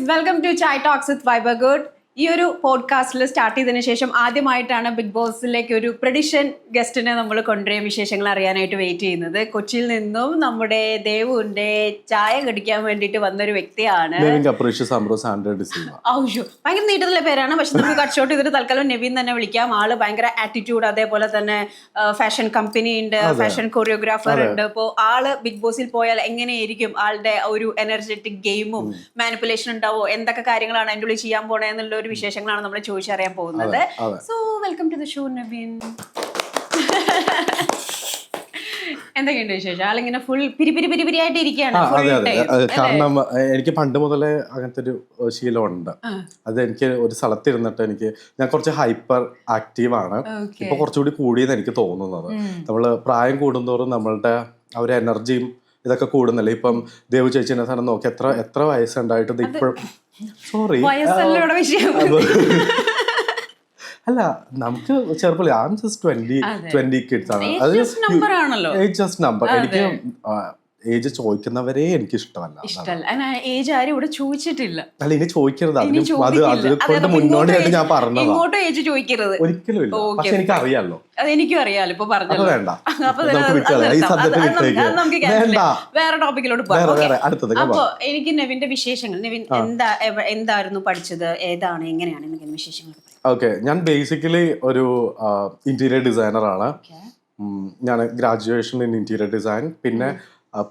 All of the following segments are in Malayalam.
Welcome to chai talks with viber good. ഈ ഒരു പോഡ്കാസ്റ്റിൽ സ്റ്റാർട്ട് ചെയ്തതിനു ശേഷം ആദ്യമായിട്ടാണ് ബിഗ് ബോസിലേക്ക് ഒരു പ്രഡിഷൻ ഗസ്റ്റിനെ നമ്മൾ കൊണ്ടുവരും വിശേഷങ്ങൾ അറിയാനായിട്ട് വെയിറ്റ് ചെയ്യുന്നത്. കൊച്ചിയിൽ നിന്നും നമ്മുടെ ദേവുവിന്റെ ചായ കടിക്കാൻ വേണ്ടിയിട്ട് വന്നൊരു വ്യക്തിയാണ്. ഭയങ്കര നീട്ടുള്ള പേരാണ്, പക്ഷെ നമുക്ക് കട്ട് ഷോട്ട് ചെയ്തിട്ട് തൽക്കാലം നെവിൻ തന്നെ വിളിക്കാം. ആള് ഭയങ്കര ആറ്റിറ്റ്യൂഡ്, അതേപോലെ തന്നെ ഫാഷൻ കമ്പനി ഉണ്ട്, ഫാഷൻ കൊറിയോഗ്രാഫർ ഉണ്ട്. അപ്പോൾ ആള് ബിഗ് ബോസിൽ പോയാൽ എങ്ങനെയായിരിക്കും ആളുടെ ഒരു എനർജറ്റിക് ഗെയിമും മാനിപ്പുലേഷൻ ഉണ്ടാവോ, എന്തൊക്കെ കാര്യങ്ങളാണ് അതിൻ്റെ ഉള്ളിൽ ചെയ്യാൻ പോണേ എന്നുള്ള വിശേഷങ്ങളാണ് നമ്മൾ ചോദിച്ചറിയാൻ പോകുന്നത്. So welcome to the show Naveen. എന്തൊക്കെയുണ്ട് വിശേഷം? ആളിങ്ങനെ ഫുൾ പിരിപിരിയായിട്ട് ഇരിക്കുകയാണ്. കാരണം എനിക്ക് പണ്ട് മുതലേ അങ്ങനത്തെ ഒരു ശീലമുണ്ട്. അത് എനിക്ക് ഒരു സ്ഥലത്തിരുന്നിട്ട് ഞാൻ കുറച്ച് ഹൈപ്പർ ആക്റ്റീവാണ്. ഇപ്പൊ കുറച്ചുകൂടി കൂടിയെന്ന് എനിക്ക് തോന്നുന്നത്. നമ്മള് പ്രായം കൂടുന്തോറും നമ്മളുടെ ആ ഒരു എനർജിയും ഇതൊക്കെ കൂടുന്നല്ലേ. ഇപ്പം ദേവു ചേച്ചിനെ സാധനം നോക്കി എത്ര വയസ്സുണ്ടായിട്ട് ഇപ്പോഴും സോറി അല്ല, നമുക്ക് ചെറുപ്പല്ലേ, ഐ ആം ജസ്റ്റ് 20 കിഡ്സ് ആണ്. അത് ഏജ് ജസ്റ്റ് നമ്പർ. എനിക്ക് ഏജ് ചോദിക്കുന്നവരെ എനിക്ക് ഇഷ്ടമല്ല. ഏജ് ആരും ഇവിടെ ചോദിച്ചിട്ടില്ല. അല്ല, ഇനി ചോദിക്കരുത്. അതുകൊണ്ട് മുന്നോടിയായിട്ട് ഞാൻ പറഞ്ഞത് ഒരിക്കലും ഇല്ല. പക്ഷെ എനിക്ക് അറിയാലോ. എനിക്കും അറിയാലോ. ഇപ്പൊ പറഞ്ഞു വേണ്ട, വേറെ ടോപ്പിക്കിലോട്ട് പോകാം. അപ്പൊ എനിക്ക് നെവിന്റെ വിശേഷങ്ങൾ, നെവിൻ എന്തായിരുന്നു പഠിച്ചത്, ഏതാണ്, എങ്ങനെയാണ് എന്നൊക്കെ വിശേഷങ്ങൾ. ഓക്കെ, ഞാൻ ബേസിക്കലി ഒരു ഇന്റീരിയർ ഡിസൈനർ ആണ്. ഞാൻ ഗ്രാജുവേഷൻ ഇൻ ഇന്റീരിയർ ഡിസൈൻ. പിന്നെ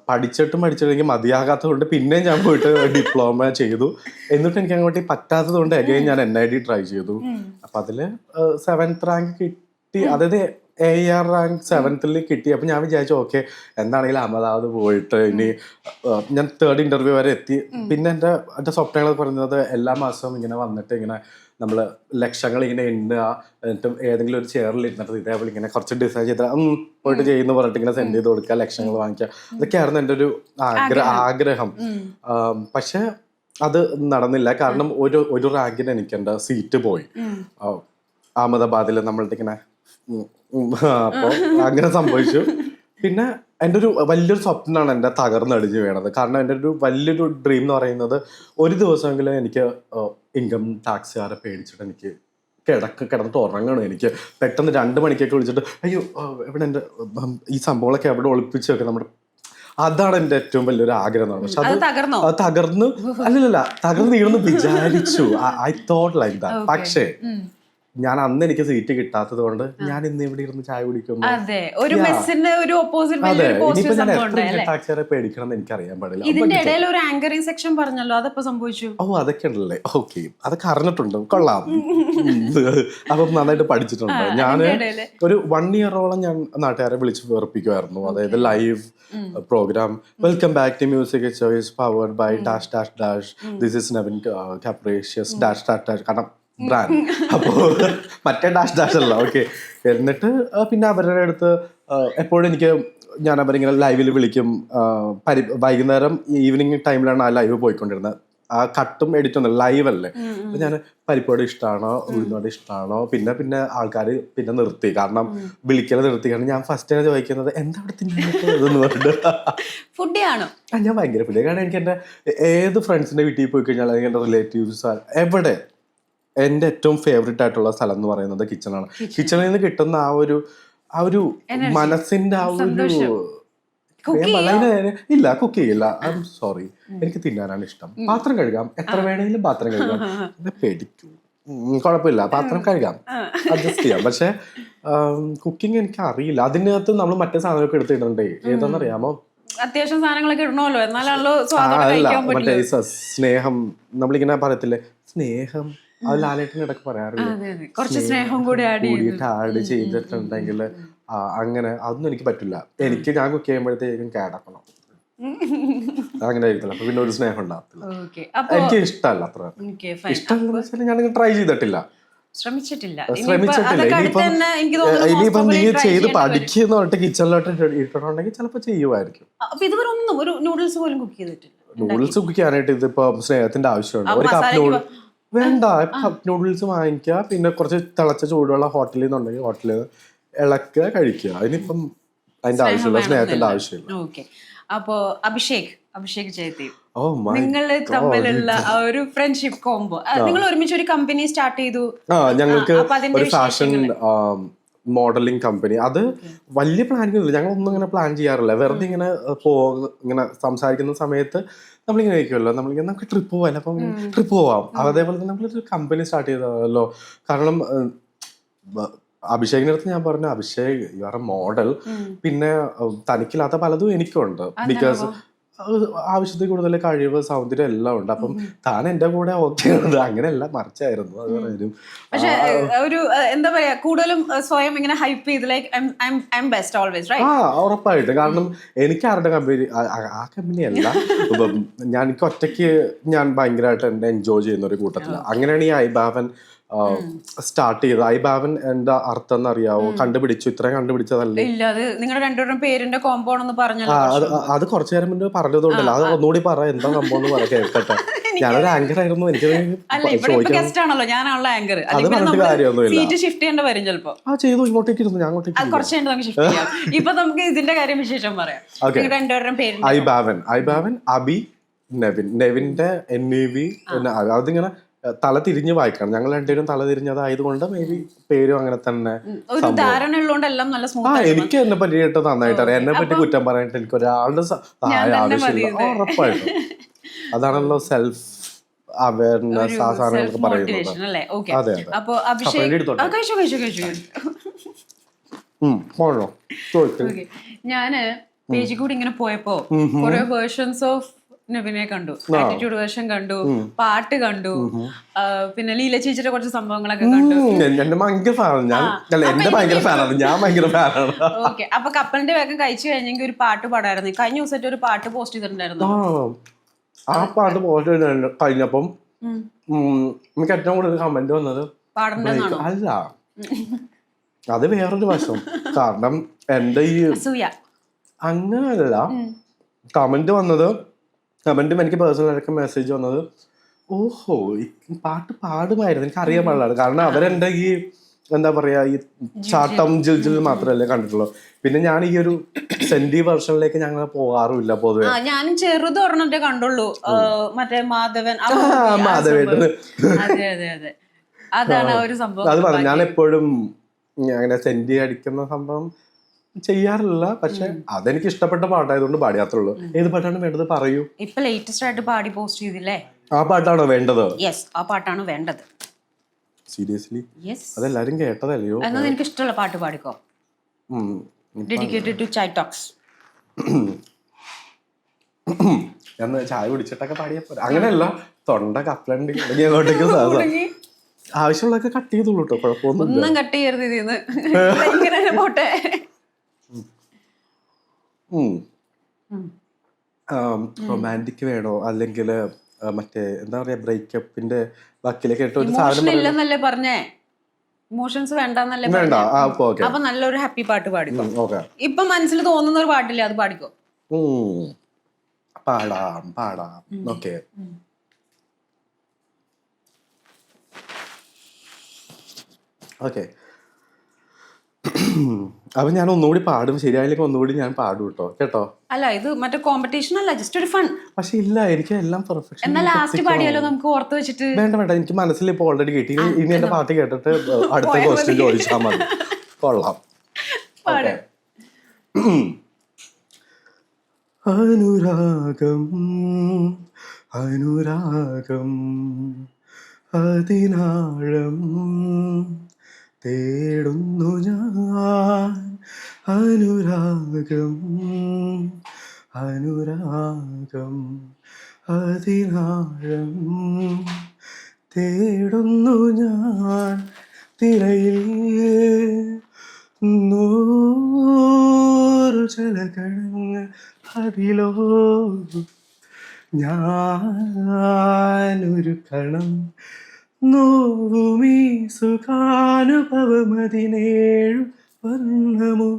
പഠിച്ചിട്ടും എനിക്ക് മതിയാകാത്തത് കൊണ്ട് പിന്നെ ഞാൻ പോയിട്ട് ഡിപ്ലോമ ചെയ്തു. എന്നിട്ട് എനിക്ക് അങ്ങോട്ട് പറ്റാത്തത് കൊണ്ട് അഗൈൻ ഞാൻ NID ട്രൈ ചെയ്തു. അപ്പൊ അതില് 7th റാങ്ക് കിട്ടി. അതായത് AR റാങ്ക് 7th കിട്ടി. അപ്പൊ ഞാൻ വിചാരിച്ചു ഓക്കെ, എന്താണെങ്കിലും അഹമ്മദാബാദ് പോയിട്ട് ഇനി ഞാൻ 3rd ഇന്റർവ്യൂ വരെ എത്തി. പിന്നെ എൻ്റെ സ്വപ്നങ്ങൾ പറയുന്നത് എല്ലാ മാസവും ഇങ്ങനെ വന്നിട്ട് ഇങ്ങനെ നമ്മൾ ലക്ഷങ്ങൾ ഇങ്ങനെ എണ്ണുക, എന്നിട്ട് ഏതെങ്കിലും ഒരു ചെയറിൽ ഇരുന്നിട്ട് ഇതേപോലെ ഇങ്ങനെ കുറച്ച് ഡിസൈൻ ചെയ്താൽ പോയിട്ട് ചെയ്യുന്നു പറഞ്ഞിട്ട് ഇങ്ങനെ സെൻഡ് ചെയ്ത് കൊടുക്കുക, ലക്ഷങ്ങൾ വാങ്ങിക്കുക. അതൊക്കെയായിരുന്നു എൻ്റെ ഒരു ആഗ്രഹം. പക്ഷെ അത് നടന്നില്ല. കാരണം ഒരു റാങ്കിന് എനിക്ക് എൻ്റെ സീറ്റ് പോയി അഹമ്മദാബാദിൽ നമ്മളുടെ ഇങ്ങനെ. അപ്പോൾ അങ്ങനെ സംഭവിച്ചു. പിന്നെ എൻ്റെ ഒരു വലിയൊരു സ്വപ്നമാണ് എൻ്റെ തകർന്നടിഞ്ഞ് വീണത്. കാരണം എൻ്റെ ഒരു വലിയൊരു ഡ്രീം എന്ന് പറയുന്നത് ഒരു ദിവസമെങ്കിലും എനിക്ക് ഇൻകം ടാക്സുകാരെ പേടിച്ചിട്ട് എനിക്ക് കിടന്നിട്ട് ഉറങ്ങണം. എനിക്ക് പെട്ടെന്ന് 2 മണിക്കൊക്കെ വിളിച്ചിട്ട് അയ്യോ എവിടെ എൻ്റെ ഈ സംഭവങ്ങളൊക്കെ എവിടെ ഒളിപ്പിച്ച് വെക്കുക നമ്മുടെ, അതാണ് എൻ്റെ ഏറ്റവും വലിയൊരു ആഗ്രഹം. പക്ഷെ അത് തകർന്നു തകർന്നു വിചാരിച്ചു. I thought like that. പക്ഷേ ഞാൻ അന്ന് എനിക്ക് സീറ്റ് കിട്ടാത്തത് കൊണ്ട് ഞാൻ ഇന്ന് ഇവിടെ ഇരുന്ന് ചായ കുടിക്കുന്നു. ടാക്സിയെ പേടിക്കണം എന്ന് എനിക്ക് അറിയാൻ പാടില്ല. അതൊക്കെ ഉണ്ടല്ലേ. ഓക്കെ, അതൊക്കെ അറിഞ്ഞിട്ടുണ്ട്. കൊള്ളാം. അപ്പം നന്നായിട്ട് പഠിച്ചിട്ടുണ്ട്. ഞാൻ ഒരു 1 ഇയറോളം ഞാൻ നാട്ടുകാരെ വിളിച്ച് വേർപ്പിക്കുമായിരുന്നു. അതായത് live programme, welcome back to music choice powered by dash dash dash, this is Navin capricious dash dash dash. കാരണം ബ്രാൻഡ്. അപ്പോ മറ്റേ ഡാഷ് ഡാഷ് അല്ല. ഓക്കെ, എന്നിട്ട് പിന്നെ അവരുടെ അടുത്ത് എപ്പോഴും ഞാൻ അവരിങ്ങനെ ലൈവിൽ വിളിക്കും. വൈകുന്നേരം ഈവനിങ് ടൈമിലാണ് ആ ലൈവ് പോയിക്കൊണ്ടിരുന്നത്. ആ കട്ടും എഡിറ്റും ലൈവ് അല്ലേ. അപ്പൊ ഞാൻ പരിപ്പോട് ഇഷ്ടമാണോ ഉഴുന്നോട് ഇഷ്ടമാണോ, പിന്നെ ആൾക്കാർ പിന്നെ നിർത്തി. കാരണം വിളിക്കൽ നിർത്തി. കാരണം ഞാൻ ഫസ്റ്റ് ചോദിക്കുന്നത് എന്താ അവിടെ തിന്നുന്നത് പറഞ്ഞിട്ട് ഫുഡിയാണോ. ഞാൻ ഭയങ്കര ഫുഡ്. കാരണം എനിക്ക് എൻ്റെ ഏത് ഫ്രണ്ട്സിന്റെ വീട്ടിൽ പോയി കഴിഞ്ഞാൽ അല്ലെങ്കിൽ എൻ്റെ റിലേറ്റീവ്സ് എവിടെ, എൻ്റെ ഏറ്റവും ഫേവറേറ്റ് ആയിട്ടുള്ള സ്ഥലം എന്ന് പറയുന്നത് കിച്ചണാണ്. കിച്ചണിൽ നിന്ന് കിട്ടുന്ന ആ ഒരു മനസ്സിന്റെ ആ ഒരു ഇല്ല, കുക്ക് ചെയ്യില്ല. ഐ എം സോറി, എനിക്ക് തിന്നാനാണ് ഇഷ്ടം. പാത്രം കഴുകാം, എത്ര വേണമെങ്കിലും പാത്രം കഴുകാം. പേടിക്കും, കുഴപ്പമില്ല, പാത്രം കഴുകാം, അഡ്ജസ്റ്റ് ചെയ്യാം. പക്ഷെ കുക്കിംഗ് എനിക്ക് അറിയില്ല. അതിനകത്ത് നമ്മൾ മറ്റേ സാധനമൊക്കെ എടുത്തിട്ടുണ്ടേ. ഏതാണെന്നറിയാമോ? അത്യാവശ്യം സാധനങ്ങളൊക്കെ ഇടണമല്ലോ, എന്നാലാണല്ലോ മറ്റേ സ്നേഹം. നമ്മളിങ്ങനെ പറയത്തില്ലേ സ്നേഹം, അത് ലാലേട്ടൻ ഇടയ്ക്ക് പറയാറില്ല. കുറച്ച് സ്നേഹം കൂടിയിട്ട് ആഡ് ചെയ്തിട്ടുണ്ടെങ്കിൽ അങ്ങനെ അതൊന്നും എനിക്ക് പറ്റില്ല. ഞാൻ കുക്ക് ചെയ്യുമ്പോഴത്തേക്കും കേടക്കണം, അങ്ങനെ ആയിരിക്കില്ല. അപ്പൊ പിന്നെ ഒരു സ്നേഹം ഉണ്ടാകത്തില്ല. എനിക്ക് ഇഷ്ടമല്ല. അത്ര ഇഷ്ടമെന്ന് വെച്ചാൽ ഞാൻ ട്രൈ ചെയ്തിട്ടില്ല, ശ്രമിച്ചിട്ടില്ല. ഇനിയിപ്പം നീ ചെയ്ത് പഠിക്കുന്ന പറഞ്ഞിട്ട് കിച്ചണിലോട്ട് ഇട്ടിട്ടുണ്ടെങ്കിൽ ചിലപ്പോ ചെയ്യുമായിരിക്കും. നൂഡിൽസ് പോലും കുക്ക് ചെയ്തിട്ടില്ല. നൂഡിൽസ് കുക്ക് ചെയ്യാനായിട്ട് ഇതിപ്പോ സ്നേഹത്തിന്റെ ആവശ്യമുണ്ട്. ഒരു കപ്പ് നൂഡിൽ വേണ്ട, കപ്പ് നൂഡിൽസ് വാങ്ങിക്കുക, പിന്നെ കുറച്ച് തിളച്ച ചൂടുള്ള ഹോട്ടലിൽ നിന്നുണ്ടെങ്കിൽ ഹോട്ടലിൽ നിന്ന് ഇളക്കുക, കഴിക്കുക. അതിനിപ്പം അതിന്റെ ആവശ്യമില്ല, സ്നേഹത്തിന്റെ ആവശ്യമില്ല. അപ്പോ അഭിഷേക് അഭിഷേക് ജയദേവ്. Oh my നിങ്ങൾ God. തമ്മിലുള്ള ആ ഒരു ഫ്രണ്ട്ഷിപ്പ് കോംബോ, നിങ്ങൾ ഒരുമിച്ച് ഒരു കമ്പനി സ്റ്റാർട്ട് ചെയ്തു. ഞങ്ങൾക്ക് അപ്പൊ അതിന്റെ ഒരു ഫാഷൻ വിശേഷങ്ങള്. Modelling company. അത് വലിയ പ്ലാനിങ് ഇല്ല, ഞങ്ങൾ ഒന്നും ഇങ്ങനെ പ്ലാൻ ചെയ്യാറില്ല. വെറുതെ ഇങ്ങനെ ഇങ്ങനെ സംസാരിക്കുന്ന സമയത്ത് നമ്മളിങ്ങനെ ഇരിക്കുമല്ലോ, നമ്മളിങ്ങനെ നമുക്ക് ട്രിപ്പ് പോകാൻ, അപ്പം ട്രിപ്പ് പോവാം. അതേപോലെ തന്നെ നമ്മളൊരു കമ്പനി സ്റ്റാർട്ട് ചെയ്തല്ലോ. കാരണം അഭിഷേകിന്റെ അടുത്ത് ഞാൻ പറഞ്ഞു, Abhishek you are A model, പിന്നെ തനിക്കില്ലാത്ത പലതും എനിക്കുണ്ട്. ബിക്കോസ് ആവശ്യത്തിൽ കൂടുതൽ കഴിവ്, സൗന്ദര്യം എല്ലാം ഉണ്ട്. അപ്പം താൻ എന്റെ കൂടെ ഓക്കെ ഉണ്ട്, അങ്ങനെയല്ല മറിച്ചായിരുന്നു. അത് പറയും. പക്ഷെ ഒരു എന്താ പറയാ, കൂടുതലും സ്വയം ഇങ്ങനെ ഹൈപ്പ് ചെയ്ത് like I am best always, right? ഉറപ്പായിട്ട്. കാരണം എനിക്ക് ആരുടെ കമ്പനി, ആ കമ്പനി അല്ല, ഞാൻ എനിക്ക് ഒറ്റയ്ക്ക് ഞാൻ ഭയങ്കരമായിട്ട് എന്നെ എൻജോയ് ചെയ്യുന്ന ഒരു കൂട്ടത്തില്. അങ്ങനെയാണ് ഈ ഐബാവൻ സ്റ്റാർട്ട് ചെയ്തത്. ഐബാവൻ എന്താ അർത്ഥം എന്നറിയാവോ? കണ്ടുപിടിച്ചു, ഇത്രയും കണ്ടുപിടിച്ചതല്ലേ. ഇല്ല, അത് നിങ്ങളുടെ രണ്ടുപേരും പേരിന്റെ കോമ്പോ ആണെന്ന് പറഞ്ഞല്ലോ. അത് കുറച്ചു നേരം മുന്നേ പറഞ്ഞതുകൊണ്ടല്ലോ, അത് ഒന്നുകൂടി പറ, എന്താ സംഭവം എന്ന് പറ, കേൾക്കട്ടെ. ഞാനൊരു ആങ്കർ ആയിരുന്നു, എനിക്ക് ഗസ്റ്റ് ആണല്ലോ, ഞാനാണല്ലോ ആങ്കർ. അത് പറഞ്ഞിട്ട് കാര്യമൊന്നുമില്ല. സീറ്റ് ഷിഫ്റ്റ് ചെയ്യേണ്ട വരും ചിലപ്പോ. ചെയ്തു, ഇങ്ങോട്ടേക്ക് ഇരുന്നു, ഞാൻ അങ്ങോട്ടേക്ക് കുറച്ച് കഴിഞ്ഞ് നമുക്ക് ഷിഫ്റ്റ് ചെയ്യാം. ഇപ്പൊ നമുക്ക് ഇതിന്റെ കാര്യം വിശേഷം പറയാം. രണ്ടുപേരും പേര് ഐബാവൻ, അബി, നെവിൻ. നെവിന്റെ NEV. അതിങ്ങനെ തല തിരിഞ്ഞ് വായിക്കണം. ഞങ്ങൾ രണ്ടുപേരും തല തിരിഞ്ഞതായതുകൊണ്ട് മേ ബി പേരും അങ്ങനെ തന്നെ. ഒരു ധാരണ ഉള്ളതുകൊണ്ട് എല്ലാം നല്ല സ്മൂത്ത്. എനിക്ക് എന്നെ പറ്റിയിട്ട് നന്നായിട്ട് അറിയാം. എന്നെ പറ്റി കുറ്റം പറയാനായിട്ട് എനിക്ക് ഒരാളുടെ സഹായം ആവശ്യമില്ല. ഉറപ്പായിട്ടും അതാണല്ലോ സെൽഫ് അവയർനെസ്, ആ സാധനങ്ങളൊക്കെ പറയുന്നത്. അതെ അതെ. അപ്പൊ അഭിഷേക് ഞാന് പേജിൽ കൂടി ഇങ്ങനെ പോയപ്പോ കുറെ വേർഷൻസ് ഓഫ് നവിനെ കണ്ടു. ആറ്റിറ്റ്യൂഡ് വേർഷൻ കണ്ടു, പാട്ട് കണ്ടു, പിന്നെ ലീല ചേച്ചിയുടെ കുറച്ച് സംഭവങ്ങളൊക്കെ കണ്ടു. ഓക്കെ, അപ്പൊ കപ്പലിന്റെ വേഗം കഴിച്ചു കഴിഞ്ഞെങ്കിൽ ഒരു പാട്ട് പാടായിരുന്നു. കഴിഞ്ഞ ദിവസമായിട്ട് ഒരു പാട്ട് പോസ്റ്റ് ചെയ്തിട്ടുണ്ടായിരുന്നു. ആ പാട്ട് പോസ്റ്റ് കഴിഞ്ഞപ്പം എനിക്ക് ഏറ്റവും കൂടുതൽ കമന്റ് വന്നത് അല്ല, അത് വേറൊരു വശം. കാരണം എന്റെ ഈ അങ്ങനല്ല കമന്റ് വന്നത്, കമന്റും എനിക്ക് പേഴ്സണലായിട്ട് മെസ്സേജ് വന്നത്, ഓഹോ പാട്ട് പാടുമായിരുന്നു, എനിക്ക് അറിയാൻ പാടില്ല. കാരണം അവരെന്റെ ഈ എന്താ പറയാ, ഈ ചാട്ടം ജിൽ മാത്രമല്ലേ കണ്ടിട്ടുള്ളൂ. പിന്നെ ഞാൻ ഈ ഒരു സെന്റി വെർഷനിലേക്ക് ഞങ്ങൾ പോകാറുമില്ല പൊതുവെ. ഞാനും ചെറുത് ഒരെണ്ണത്തെ കണ്ടുള്ളൂ, മറ്റേ മാധവൻ. അതാണ് ഒരു സംഭവം. അത് പറഞ്ഞു, ഞാൻ എപ്പോഴും അങ്ങനെ സെന്റി അടിക്കുന്ന സംഭവം ചെയ്യാറില്ല. പക്ഷെ അതെനിക്ക് ഇഷ്ടപ്പെട്ട പാട്ടായതുകൊണ്ട് പാടിയാത്തുള്ളൂ. ഏത് പാട്ടാണ് വേണ്ടത് പറയൂ. ഇപ്പൊ ലേറ്റസ്റ്റ് ആയിട്ട് പാടി പോസ്റ്റ് ചെയ്തില്ലേ, ആ പാട്ടാണോ വേണ്ടത്? യെസ്, ആ പാട്ടാണ് വേണ്ടത്. സീരിയസ്ലി? അതെല്ലാരും കേട്ടതല്ലയോ? എന്നാ നിനക്ക് ഇഷ്ടമുള്ള പാട്ട് പാടിക്കോ. Dedicated to chai talks. ഞാൻ ചായ കുടിച്ചിട്ടൊക്കെ പാടിയ പോലെ. അങ്ങനെയല്ല, തൊണ്ട കപ്പലണ്ടി അങ്ങോട്ടേക്ക് സാധനം ആവശ്യമുള്ളതൊക്കെ കട്ട് ചെയ്തോളൂ കേട്ടോ, കുഴപ്പമൊന്നും. ഒന്നും കട്ട് ചെയ്യരുത് ഇതിന്ന് പോട്ടെ. റൊമാൻറ്റിക് വേണോ അല്ലെങ്കിൽ മറ്റേ എന്താ പറയാ ബ്രേക്കപ്പിന്റെ വക്കിലേക്ക് ഇല്ലെന്നല്ലേ പറഞ്ഞേ? ഇമോഷൻസ് വേണ്ടെന്നല്ലേ വേണ്ട. അപ്പൊ നല്ലൊരു ഹാപ്പി പാട്ട് പാടിക്കോ. ഇപ്പൊ മനസ്സിൽ തോന്നുന്ന ഒരു പാട്ടില്ലേ, അത് പാടിക്കോ. പാടാം. Okay, okay. അപ്പൊ ഞാൻ ഒന്നുകൂടി പാടും, ശരിയായില്ലെങ്കിൽ ഒന്നുകൂടി ഞാൻ പാടും കേട്ടോ. അല്ല, ഇത് മറ്റേ കോമ്പറ്റീഷൻ അല്ല, ജസ്റ്റ് ഒരു ഫൺ. പക്ഷെ ഇല്ല, എനിക്ക് എല്ലാം പെർഫെക്ഷൻ. എന്നാ ലാസ്റ്റ് പാടിയാലോ നമുക്ക് ഓർത്ത് വെച്ചിട്ട്? വേണ്ട, എനിക്ക് മനസ്സിൽ ഇപ്പൊ ഓൾറെഡി കിട്ടി. ഇനി എന്റെ പാട്ട് കേട്ടിട്ട് അടുത്ത ക്വസ്റ്റ്യൻ ചോദിച്ചാൽ മതി. കൊള്ളാം. അനുരാഗം അനുരാഗം അതിനാഴം തേടുന്നു ഞാൻ. അനുരാഗം അനുരാഗം അതിനാഴം തേടുന്നു ഞാൻ. തിരയിൽ 100 ജലകണങ്ങൾ, അതിലോ ഞാനൊരു കണം. നോവുമീ സുഖാനുഭവമതിനേഴു വർണ്ണമോ.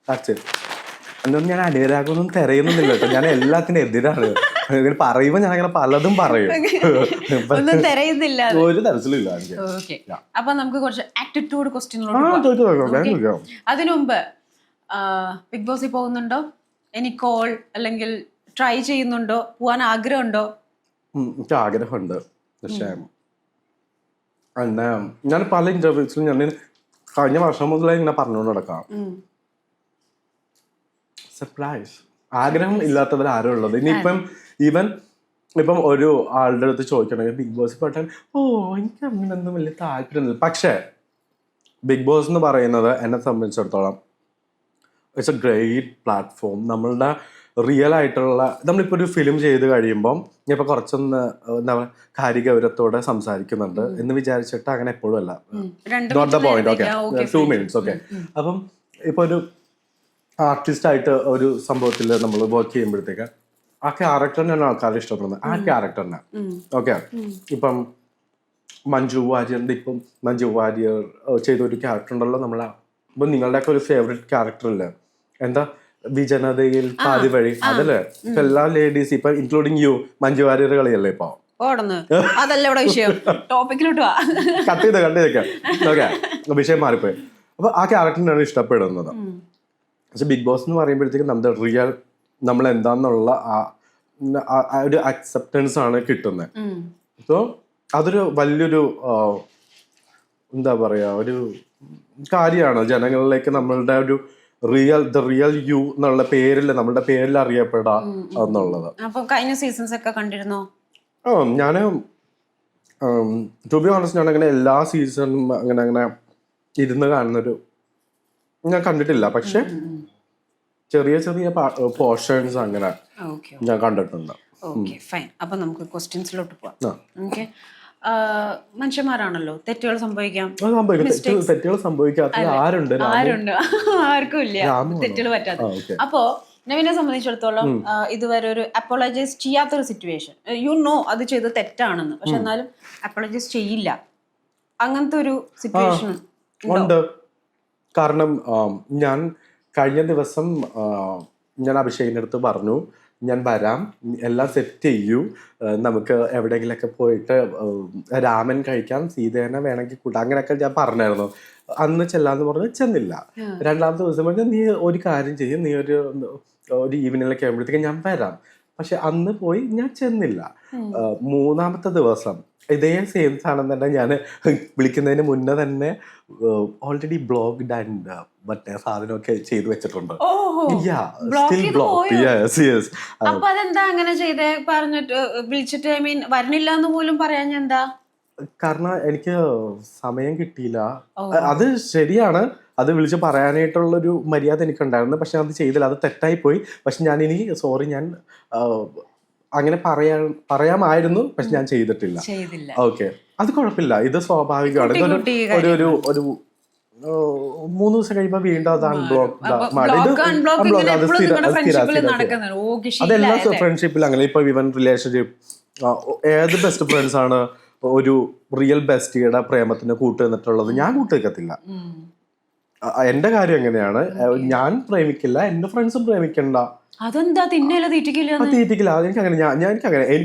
That's it. എന്നൊന്നും ഞാൻ അനുരാഗമൊന്നും തിരയുന്നില്ല കേട്ടോ. ഞാൻ എല്ലാത്തിനും എതിരാണ്. ഇങ്ങനെ പറയുമ്പോ ഞാൻ അങ്ങനെ പലതും പറയും. ഒന്നും തിരയുന്നില്ല. ഒരു തരത്തിലില്ല. ഓക്കെ, അപ്പൊ നമുക്ക് കുറച്ച് ആറ്റിറ്റ്യൂഡ് ക്വസ്റ്റ്യനിലോട്ട്. അതിനു മുമ്പ് ബിഗ് ബോസിൽ പോകുന്നുണ്ടോ? എനി കോൾ അല്ലെങ്കിൽ ട്രൈ ചെയ്യുന്നുണ്ടോ? പോവാൻ ആഗ്രഹമുണ്ടോ? എനിക്ക് ആഗ്രഹമുണ്ട്. പക്ഷേ ഞാൻ പല ഇന്റർവ്യൂസിലും ഞാൻ കഴിഞ്ഞ വർഷം മുതലേ ഇങ്ങനെ പറഞ്ഞുകൊണ്ട് നടക്കാം. സർപ്രൈസ്. ആഗ്രഹം ഇല്ലാത്തവർ ആരും ഉള്ളത്. ഇനിയിപ്പം ഇപ്പം ഒരു ആളുടെ അടുത്ത് ചോദിക്കണമെങ്കിൽ ബിഗ് ബോസ് പെട്ടാൽ എനിക്ക് അങ്ങനെയൊന്നും വലിയ താല്പര്യമൊന്നുമില്ല. പക്ഷേ ബിഗ് ബോസ് എന്ന് പറയുന്നത് എന്നെ സംബന്ധിച്ചിടത്തോളം ഇറ്റ്സ് എ ഗ്രേറ്റ് പ്ലാറ്റ്ഫോം. നമ്മളുടെ റിയൽ ആയിട്ടുള്ള നമ്മളിപ്പോൾ ഒരു ഫിലിം ചെയ്ത് കഴിയുമ്പം ഇപ്പം കുറച്ചൊന്ന് എന്താ പറയുക കാര്യഗൗരവത്തോടെ സംസാരിക്കുന്നുണ്ട് എന്ന് വിചാരിച്ചിട്ട് അങ്ങനെ എപ്പോഴും അല്ല. Not the point. Okay, 2 minutes. Okay, അപ്പം ഇപ്പോൾ ഒരു ആർട്ടിസ്റ്റായിട്ട് ഒരു സംഭവത്തിൽ നമ്മൾ വർക്ക് ചെയ്യുമ്പോഴത്തേക്ക് ആ ക്യാരക്ടറിനാണ് ആൾക്കാർ ഇഷ്ടപ്പെടുന്നത്. ആ ക്യാരക്ടറിനെ ഓക്കെ. ഇപ്പം മഞ്ജു വാര്യർ ചെയ്ത ഒരു ക്യാരക്ടർ ഉണ്ടല്ലോ നമ്മളെ. ഇപ്പം നിങ്ങളുടെയൊക്കെ ഒരു ഫേവറേറ്റ് ക്യാരക്ടർ ഇല്ലേ, എന്താ വിജനതയിൽ പാതി വഴി, അതല്ലേ? ഇപ്പൊ എല്ലാ ലേഡീസ് ഇപ്പൊ ഇൻക്ലൂഡിങ് യു മഞ്ജു വാര്യർ കളിയല്ലേ ഇപ്പൊ? അതല്ല ഇവിടെ വിഷയം. ടോപ്പിക്കിലോട്ട് കട്ട് ചെയ്തേക്കാം. ഓക്കെ, വിഷയം മാറിപ്പോയി. അപ്പൊ ആ ക്യാരക്ടറിനാണ് ഇഷ്ടപ്പെടുന്നത്. പക്ഷെ ബിഗ് ബോസ് എന്ന് പറയുമ്പോഴത്തേക്കും നമ്മുടെ റിയൽ നമ്മൾ എന്താന്നുള്ള ആ ഒരു അക്സെപ്റ്റൻസ് ആണ് കിട്ടുന്നത്. സോ അതൊരു വലിയൊരു എന്താ പറയാ ഒരു കാര്യമാണ്. ജനങ്ങളിലേക്ക് നമ്മളുടെ ഒരു ദ റിയൽ യു എന്നുള്ള പേരിൽ നമ്മളുടെ പേരിൽ അറിയപ്പെടാ എന്നുള്ളത്. അപ്പൊ കഴിഞ്ഞ സീസൺസ് ഒക്കെ കണ്ടിരുന്നോ? ഞാന് ടു ബി ഓണസ്റ്റ് ഞാൻ അങ്ങനെ എല്ലാ സീസണും അങ്ങനെ ഇരുന്ന് കാണുന്നൊരു ഞാൻ കണ്ടിട്ടില്ല. പക്ഷെ ചെറിയ പോർഷൻസ് അങ്ങനെ ഞാൻ കണ്ടിട്ടുണ്ട്. Okay, fine. അപ്പൊ നമുക്ക് ക്വസ്റ്റ്യൻസിലോട്ട് പോവാം. ഓക്കെ, മനുഷ്യന്മാരാണല്ലോ, തെറ്റുകൾ സംഭവിക്കാം. തെറ്റുകൾ സംഭവിക്കാത്ത ആരുണ്ട്? ആർക്കും ഇല്ല തെറ്റുകൾ പറ്റാത്ത. അപ്പോ നവീനെ സംബന്ധിച്ചിടത്തോളം ഇതുവരെ ഒരു അപ്പോളജൈസ് ചെയ്യാത്തൊരു സിറ്റുവേഷൻ, അത് ചെയ്ത് തെറ്റാണെന്ന്, പക്ഷെ എന്നാലും അപ്പോളജൈസ് ചെയ്യില്ല, അങ്ങനത്തെ ഒരു സിറ്റുവേഷൻ ഉണ്ട്. കാരണം ഞാൻ കഴിഞ്ഞ ദിവസം ഞാൻ അഭിഷേകിന്റെ അടുത്ത് പറഞ്ഞു, ഞാൻ വരാം, എല്ലാം സെറ്റ് ചെയ്യൂ, നമുക്ക് എവിടെയെങ്കിലൊക്കെ പോയിട്ട് രാമൻ കഴിക്കാം, സീതേനെ വേണമെങ്കിൽ കൂട്ടാം, അങ്ങനെയൊക്കെ ഞാൻ പറഞ്ഞായിരുന്നു. അന്ന് ചെല്ലാന്ന് പറഞ്ഞ് ചെന്നില്ല. രണ്ടാമത്തെ ദിവസം പറഞ്ഞാൽ നീ ഒരു കാര്യം ചെയ്യും, നീ ഒരു ഈവനിങ്ങിലൊക്കെ ആകുമ്പോഴത്തേക്കും ഞാൻ വരാം. പക്ഷെ അന്ന് പോയി ഞാൻ ചെന്നില്ല. മൂന്നാമത്തെ ദിവസം ഇതേ സെയിം സാധനം തന്നെ ഞാൻ വിളിക്കുന്നതിന് മുന്നേ തന്നെ ഓൾറെഡി ബ്ലോഗ്ഡ് ആൻഡ് മറ്റേ സാധനമൊക്കെ ചെയ്തു വെച്ചിട്ടുണ്ട്. അതെന്താ അങ്ങനെ ചെയ്തേ? പറഞ്ഞിട്ട് വിളിച്ചിട്ട് ഐ മീൻ വരണില്ല എന്ന് പോലും പറയാൻ എന്താ? കാരണം എനിക്ക് സമയം കിട്ടിയില്ല. അത് ശരിയാണ്, അത് വിളിച്ച് പറയാനായിട്ടുള്ളൊരു മര്യാദ എനിക്കുണ്ടായിരുന്നു. പക്ഷെ അത് ചെയ്തില്ല, അത് തെറ്റായി പോയി. പക്ഷെ ഞാൻ ഞാൻ അങ്ങനെ പറയാമായിരുന്നു, പക്ഷെ ഞാൻ ചെയ്തിട്ടില്ല. ഓക്കെ, അത് കുഴപ്പമില്ല, ഇത് സ്വാഭാവികമാണ്. ഇതൊരു ഒരു 3 ദിവസം കഴിയുമ്പോ വീണ്ടും അത് അതെല്ലാ ഫ്രണ്ട്ഷിപ്പിലും അങ്ങനെ. ഇപ്പൊ ഈവൻ റിലേഷൻഷിപ്പ്, ഏത് ബെസ്റ്റ് ഫ്രണ്ട്സ് ആണ് ഒരു റിയൽ ബെസ്റ്റിയുടെ പ്രേമത്തിന് കൂട്ട് നിന്നിട്ടുള്ളത്? ഞാൻ കൂട്ടുവെക്കത്തില്ല. എന്റെ കാര്യം എങ്ങനെയാണ്, ഞാൻ പ്രേമിക്കില്ല, എന്റെ ഫ്രണ്ട്സും പ്രേമിക്കണ്ട. അതെന്താ തീറ്റിക്കില്ല? എനിക്കങ്ങനെ എനിക്ക്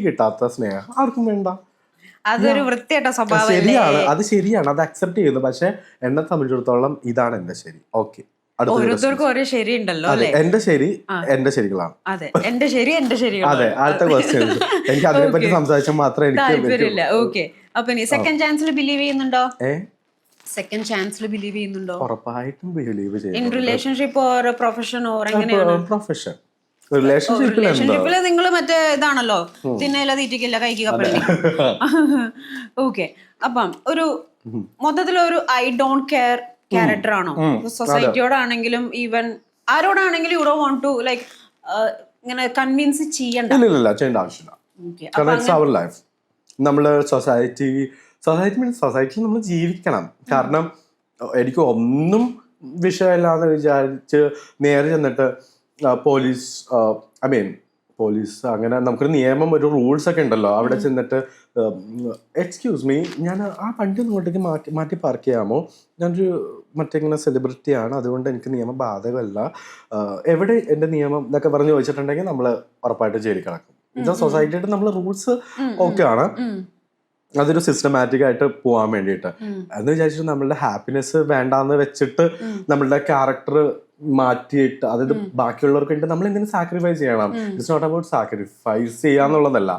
കിട്ടാത്ത സ്നേഹം ആർക്കും വേണ്ട. അതൊരു വൃത്തിയായിട്ട സ്വഭാവം. ശരിയാണ്, അത് ശരിയാണ്, അത് അക്സെപ്റ്റ് ചെയ്യുന്നു. പക്ഷെ എന്നെ സംബന്ധിച്ചിടത്തോളം ഇതാണ് എന്റെ ശരി. ഓക്കെ, ഓരോരുത്തർക്കും ഓരോ ശരി ഉണ്ടല്ലോ. എന്റെ ശരി എന്റെ ശരികളാണ്. അതെ, എന്റെ ശരി എന്റെ ശരികൾ. അതെ, അടുത്ത ക്വസ്റ്റ്യൻ. എനിക്ക് അതിനെപ്പറ്റി സംസാരിച്ചാൽ മാത്രമേ എനിക്ക് താല്പര്യമില്ല. ഓക്കെ, അപ്പൊ സെക്കൻഡ് ചാൻസിൽ ബിലീവ് ചെയ്യുന്നുണ്ടോ? സെക്കൻഡ് ചാൻസിൽ ബിലീവ് ചെയ്യുന്നുണ്ടോ? ഉറപ്പായിട്ടും ബിലീവ് ചെയ്യും. In relationship or profession or എങ്ങനെയാണ്? പ്രൊഫഷൻ. റിലേഷൻഷിപ്പില് നിങ്ങൾ മറ്റേ ഇതാണല്ലോ, തിന്നയില്ല തീറ്റിക്കില്ല കൈക്ക് കപ്പലി. ഓക്കെ, അപ്പം ഒരു മൊത്തത്തിലൊരു ഐ ഡോണ്ട് കെയർ ക്യാരക്ടർ ആണോ? സൊസൈറ്റിയോടാണെങ്കിലും ഈവൻ ആരോടാണെങ്കിലും you don't want to like ഇങ്ങനെ കൺവിൻസ് ചെയ്യേണ്ട? ചെയ്യേണ്ട ആവശ്യമില്ല. നമ്മള് സൊസൈറ്റിയിൽ നമ്മൾ ജീവിക്കണം. കാരണം എനിക്ക് ഒന്നും വിഷയമില്ലാന്ന് വിചാരിച്ച് നേരെ ചെന്നിട്ട് പോലീസ് പോലീസ് അങ്ങനെ നമുക്കൊരു നിയമം, ഒരു റൂൾസ് ഒക്കെ ഉണ്ടല്ലോ. അവിടെ ചെന്നിട്ട് എക്സ്ക്യൂസ് മീ, ഞാൻ ആ വണ്ടി ഇങ്ങോട്ടേക്ക് മാറ്റി പാർക്ക് ചെയ്യാമോ, ഞാനൊരു ഇങ്ങനെ സെലിബ്രിറ്റിയാണ്, അതുകൊണ്ട് എനിക്ക് നിയമം ബാധകമല്ല, എവിടെ എൻ്റെ നിയമം എന്നൊക്കെ പറഞ്ഞ് ചോദിച്ചിട്ടുണ്ടെങ്കിൽ നമ്മൾ ഉറപ്പായിട്ട് ജയിലിൽ കിടക്കും. ഇത് സൊസൈറ്റിയുടെ നമ്മൾ റൂൾസ് ഓക്കെ ആണ്, അതൊരു സിസ്റ്റമാറ്റിക് ആയിട്ട് പോകാൻ വേണ്ടിയിട്ട്. എന്ന് വിചാരിച്ചിട്ട് നമ്മളുടെ ഹാപ്പിനെസ് വേണ്ടാന്ന് വെച്ചിട്ട് നമ്മളുടെ ക്യാരക്ടർ മാറ്റിയിട്ട്, അതായത് ബാക്കിയുള്ളവർക്ക് വേണ്ടി നമ്മൾ എന്തിനും സാക്രിഫൈസ് ചെയ്യണം. ഇറ്റ്സ് നോട്ട് അബൌട്ട് സാക്രിഫൈസ് ചെയ്യാന്നുള്ളതല്ല,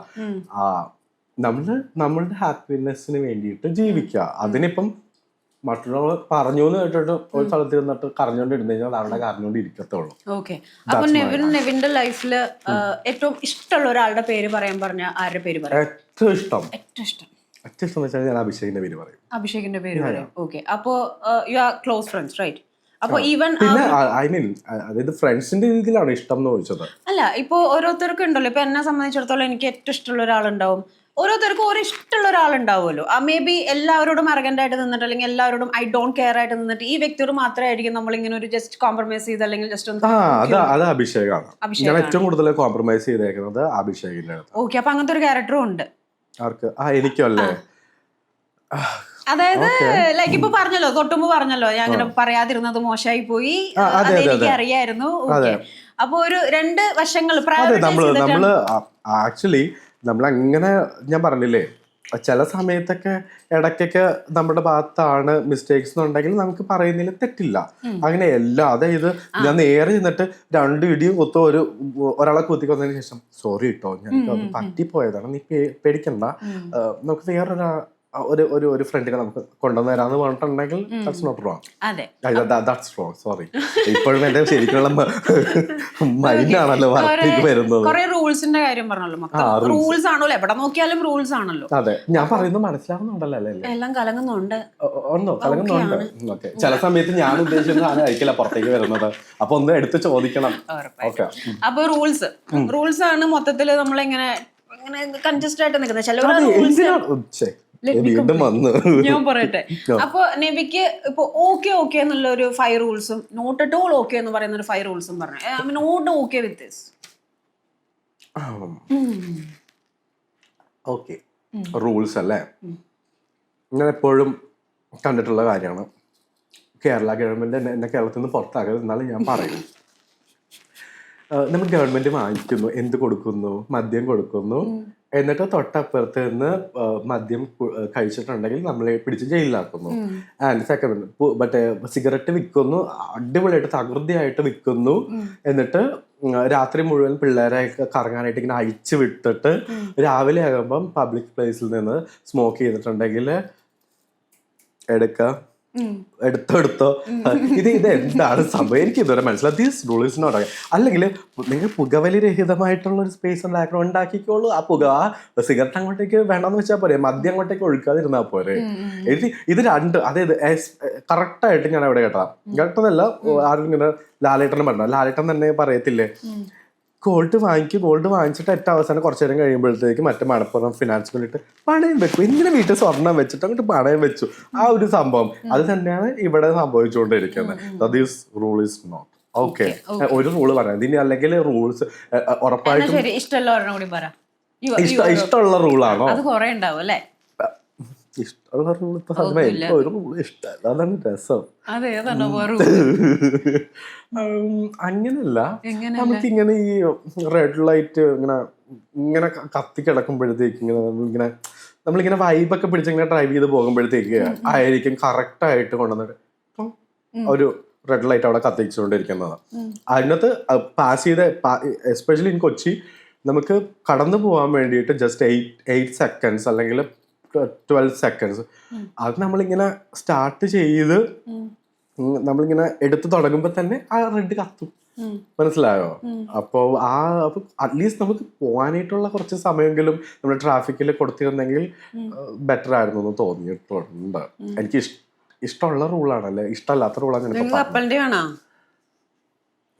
നമ്മളുടെ ഹാപ്പിനെസ്സിന് വേണ്ടിയിട്ട് ജീവിക്കുക. അതിനിപ്പം മറ്റുള്ളവർ പറഞ്ഞു എന്ന് കേട്ടിട്ട് ഒരു സ്ഥലത്ത് നിന്നിട്ട് കരഞ്ഞോണ്ടിരുന്നു കഴിഞ്ഞാൽ അവിടെ കരഞ്ഞോണ്ട് ഇരിക്കത്തുള്ളൂ. ഓക്കെ, അപ്പൊ നെവിന്റെ ലൈഫില് ഏറ്റവും ഇഷ്ടമുള്ള ഒരാളുടെ പേര് പറയാൻ പറഞ്ഞ ആരുടെ പേര് പറയാം? ഏറ്റവും ഇഷ്ടം എന്ന് വെച്ചാൽ ഞാൻ അഭിഷേകിന്റെ പേര് പറയും. അഭിഷേകിന്റെ പേര് പറയും. ഓക്കെ, അപ്പോ you are close friends, right? അപ്പൊ ഈവൻ ഐ മീൻ അതായത് ഫ്രണ്ട്സിന്റെ രീതിയിലാണ് ഇഷ്ടം എന്ന് ചോദിച്ചത്. അല്ല, ഇപ്പൊ ഓരോരുത്തർക്കും ഉണ്ടല്ലോ. ഇപ്പൊ എന്നെ സംബന്ധിച്ചിടത്തോളം എനിക്ക് ഏറ്റവും ഇഷ്ടമുള്ള ഒരാളുണ്ടാവും, ഓരോരുത്തർക്കും ഓരോ ഇഷ്ടമുള്ള ഒരാളുണ്ടാവുമല്ലോ. മേ ബി എല്ലാവരോടും അറഗന്റ് ആയിട്ട് നിന്നിട്ട്, അല്ലെങ്കിൽ എല്ലാവരോടും ഐ ഡോണ്ട് കെയർ ആയിട്ട് നിന്നിട്ട് ഈ വ്യക്തിയോട് മാത്രമായിരിക്കും നമ്മൾ ഇങ്ങനെ ഒരു ജസ്റ്റ് കോംപ്രമൈസ് ചെയ്ത്, അല്ലെങ്കിൽ ജസ്റ്റ് അത് അഭിഷേകാണ്. ഞാൻ ഏറ്റവും കൂടുതൽ കോംപ്രമൈസ് ചെയ്തേക്കുന്നത് അഭിഷേകിന്റെ. ഓക്കെ, അപ്പൊ അങ്ങനത്തെ ഒരു ക്യാരക്ടറും ഉണ്ട്. ആർക്ക്? എനിക്കല്ലേ? അതായത് ലൈക്ക് ഇപ്പൊ പറഞ്ഞല്ലോ, തൊട്ടുമ്പോ പറഞ്ഞല്ലോ, ഞാൻ അങ്ങനെ പറയാതിരുന്നത് മോശമായി പോയി, അതെനിക്ക് അറിയായിരുന്നു. അപ്പൊ ഒരു രണ്ട് വശങ്ങൾ നമ്മള് ആക്ച്വലി നമ്മളങ്ങനെ, ഞാൻ പറഞ്ഞില്ലേ, ചില സമയത്തൊക്കെ ഇടയ്ക്കൊക്കെ നമ്മുടെ ഭാഗത്താണ് മിസ്റ്റേക്സ് എന്നുണ്ടെങ്കിൽ നമുക്ക് പറയുന്നതിൽ തെറ്റില്ല. അങ്ങനെ എല്ലാം, അതായത് ഞാൻ നേരെ ചെന്നിട്ട് 2 ഇടിയും കൊത്തോ ഒരാളെ കുത്തിക്കൊന്നതിന് ശേഷം സോറി കേട്ടോ, ഞാൻ പറ്റിപ്പോയതാണ്, നീ പേടിക്കണ്ട, നമുക്ക് വേറൊരു ഒരു ഫ്രണ്ടിനെ നമുക്ക് കൊണ്ടുവന്ന് തരാന്ന് പറഞ്ഞിട്ടുണ്ടെങ്കിൽ that's not wrong. That's wrong, sorry. ഇപ്പോഴും എന്റെ ശരിക്കുള്ള മൈൻഡാണല്ലോ വർക്കിലേക്ക് വരുന്നത്. കുറെ റൂൾസിന്റെ കാര്യം പറഞ്ഞല്ലോ, റൂൾസ് ആണല്ലോ, എവിടെ നോക്കിയാലും റൂൾസ് ആണല്ലോ. അതെ, ഞാൻ പറയുന്നത് മനസ്സിലാവുന്നുണ്ടല്ലോ അല്ലേ? എല്ലാം കലങ്ങുന്നുണ്ട്. കലങ്ങുന്നുണ്ട്. ഓക്കെ, ചില സമയത്ത് ഞാൻ ഉദ്ദേശിക്കുന്ന ആയിരിക്കില്ല പുറത്തേക്ക് വരുന്നത്, അപ്പൊ ഒന്ന് എടുത്ത് ചോദിക്കണം. ഓക്കെ, അപ്പൊ റൂൾസ് ആണ് മൊത്തത്തില് നമ്മളെങ്ങനെ കൺജസ്റ്റ് ആയിട്ട് നിൽക്കുന്നത്. ചില ഞാൻ പറയട്ടെ, അപ്പൊ നെവിക്ക് ഇപ്പൊ ഓക്കെ എന്നുള്ള ഒരു 5 റൂൾസും നോട്ട് അറ്റ് ഓൾ ഓക്കെ എന്ന് പറയുന്ന ഒരു 5 റൂൾസും പറഞ്ഞു. I mean not okay with this. Okay, rules അല്ലേ? ഞാൻ എപ്പോഴും കണ്ടിട്ടുള്ള കാര്യമാണ്, കേരള ഗവൺമെന്റ് എന്നെ കേരളത്തിൽ നിന്ന് പുറത്താക്കരുത്. എന്നാലും ഞാൻ പറയും, നമ്മൾ ഗവൺമെന്റ് വാങ്ങിക്കുന്നു, എന്ത് കൊടുക്കുന്നു? മദ്യം കൊടുക്കുന്നു. എന്നിട്ട് തൊട്ടപ്പുറത്ത് നിന്ന് മദ്യം കഴിച്ചിട്ടുണ്ടെങ്കിൽ നമ്മളെ പിടിച്ച് ജയിലിലാക്കുന്നു. ആൻഡ് സെക്കൻഡ്, മറ്റേ സിഗരറ്റ് വിൽക്കുന്നു, അടിപൊളിയായിട്ട് തകൃതിയായിട്ട് വിൽക്കുന്നു. എന്നിട്ട് രാത്രി മുഴുവൻ പിള്ളേരെ കറങ്ങാനായിട്ട് ഇങ്ങനെ അയച്ചു വിട്ടിട്ട് രാവിലെ ആകുമ്പം പബ്ലിക് പ്ലേസിൽ നിന്ന് സ്മോക്ക് ചെയ്തിട്ടുണ്ടെങ്കിൽ എടുത്തോ. ഇത് എന്താണ് സംഭവം? എനിക്ക് ഇതുവരെ മനസ്സിലായി. These rule is not. അല്ലെങ്കിൽ നിങ്ങൾ പുകവലി രഹിതമായിട്ടുള്ള ഒരു സ്പേസ് ഉണ്ടാക്കിക്കോളൂ. ആ സിഗരറ്റ് അങ്ങോട്ടേക്ക് വേണമെന്ന് വെച്ചാൽ പോരെ, മദ്യം അങ്ങോട്ടേക്ക് ഒഴുക്കാതിരുന്നാൽ പോരെ. ഇത് രണ്ട്, അതായത് കറക്റ്റായിട്ട് ഞാൻ അവിടെ കേട്ടതല്ല, ആരും ഇങ്ങനെ ലാലേട്ടനെ പറഞ്ഞ, ലാലേട്ടൻ തന്നെ പറയത്തില്ലേ, ഗോൾഡ് വാങ്ങിച്ചിട്ട് ഏറ്റവും അവസാനം കുറച്ചു നേരം കഴിയുമ്പോഴത്തേക്ക് മറ്റേ മണപ്പുറം ഫിനാൻസ് വേണ്ടിയിട്ട് പണയം വെക്കും. ഇങ്ങനെ വീട്ടിൽ സ്വർണം വെച്ചിട്ട് അങ്ങോട്ട് പണയം വെച്ചു. ആ ഒരു സംഭവം അത് തന്നെയാണ് ഇവിടെ സംഭവിച്ചുകൊണ്ടിരിക്കുന്നത്. These rule is not okay. ഒരു റൂള് പറയാം ഇതിന്, അല്ലെങ്കിൽ റൂൾസ് ഉറപ്പായിട്ടും ഇഷ്ടമുള്ള റൂളാണോ? ഇഷ്ടമുള്ള റൂൾ ഇപ്പൊ ഒരു റൂള് ഇഷ്ടമല്ല, അതാണ് രസം. അങ്ങനല്ല, നമുക്കിങ്ങനെ ഈ റെഡ് ലൈറ്റ് ഇങ്ങനെ കത്തി കിടക്കുമ്പോഴത്തേക്ക് നമ്മളിങ്ങനെ വൈബൊക്കെ പിടിച്ചിങ്ങനെ ഡ്രൈവ് ചെയ്ത് പോകുമ്പോഴത്തേക്ക് ആയിരിക്കും കറക്റ്റ് ആയിട്ട് കൊണ്ടുവന്നിട്ട് ഒരു റെഡ് ലൈറ്റ് അവിടെ കത്തിച്ചുകൊണ്ടിരിക്കുന്നത്. അതിനകത്ത് പാസ് ചെയ്ത, എസ്പെഷ്യലി ഇൻ കൊച്ചി, നമുക്ക് കടന്നു പോകാൻ വേണ്ടിയിട്ട് ജസ്റ്റ് 8 സെക്കൻഡ്സ് അല്ലെങ്കിൽ 12 സെക്കൻഡ്സ്. അത് നമ്മളിങ്ങനെ സ്റ്റാർട്ട് ചെയ്ത് നമ്മളിങ്ങനെ എടുത്ത് തുടങ്ങുമ്പോ തന്നെ ആ റെഡ് കത്തും. മനസ്സിലായോ? അപ്പോ അറ്റ്ലീസ്റ്റ് നമുക്ക് പോകാനായിട്ടുള്ള കുറച്ച് സമയമെങ്കിലും നമ്മൾ ട്രാഫിക്കിൽ കൊടുത്തിരുന്നെങ്കിൽ ബെറ്റർ ആയിരുന്നു എന്ന് തോന്നിയിട്ടുണ്ട്. എനിക്ക് ഇഷ്ടമുള്ള റൂളാണല്ലേ, ഇഷ്ടമല്ലാത്ത റൂളാണ്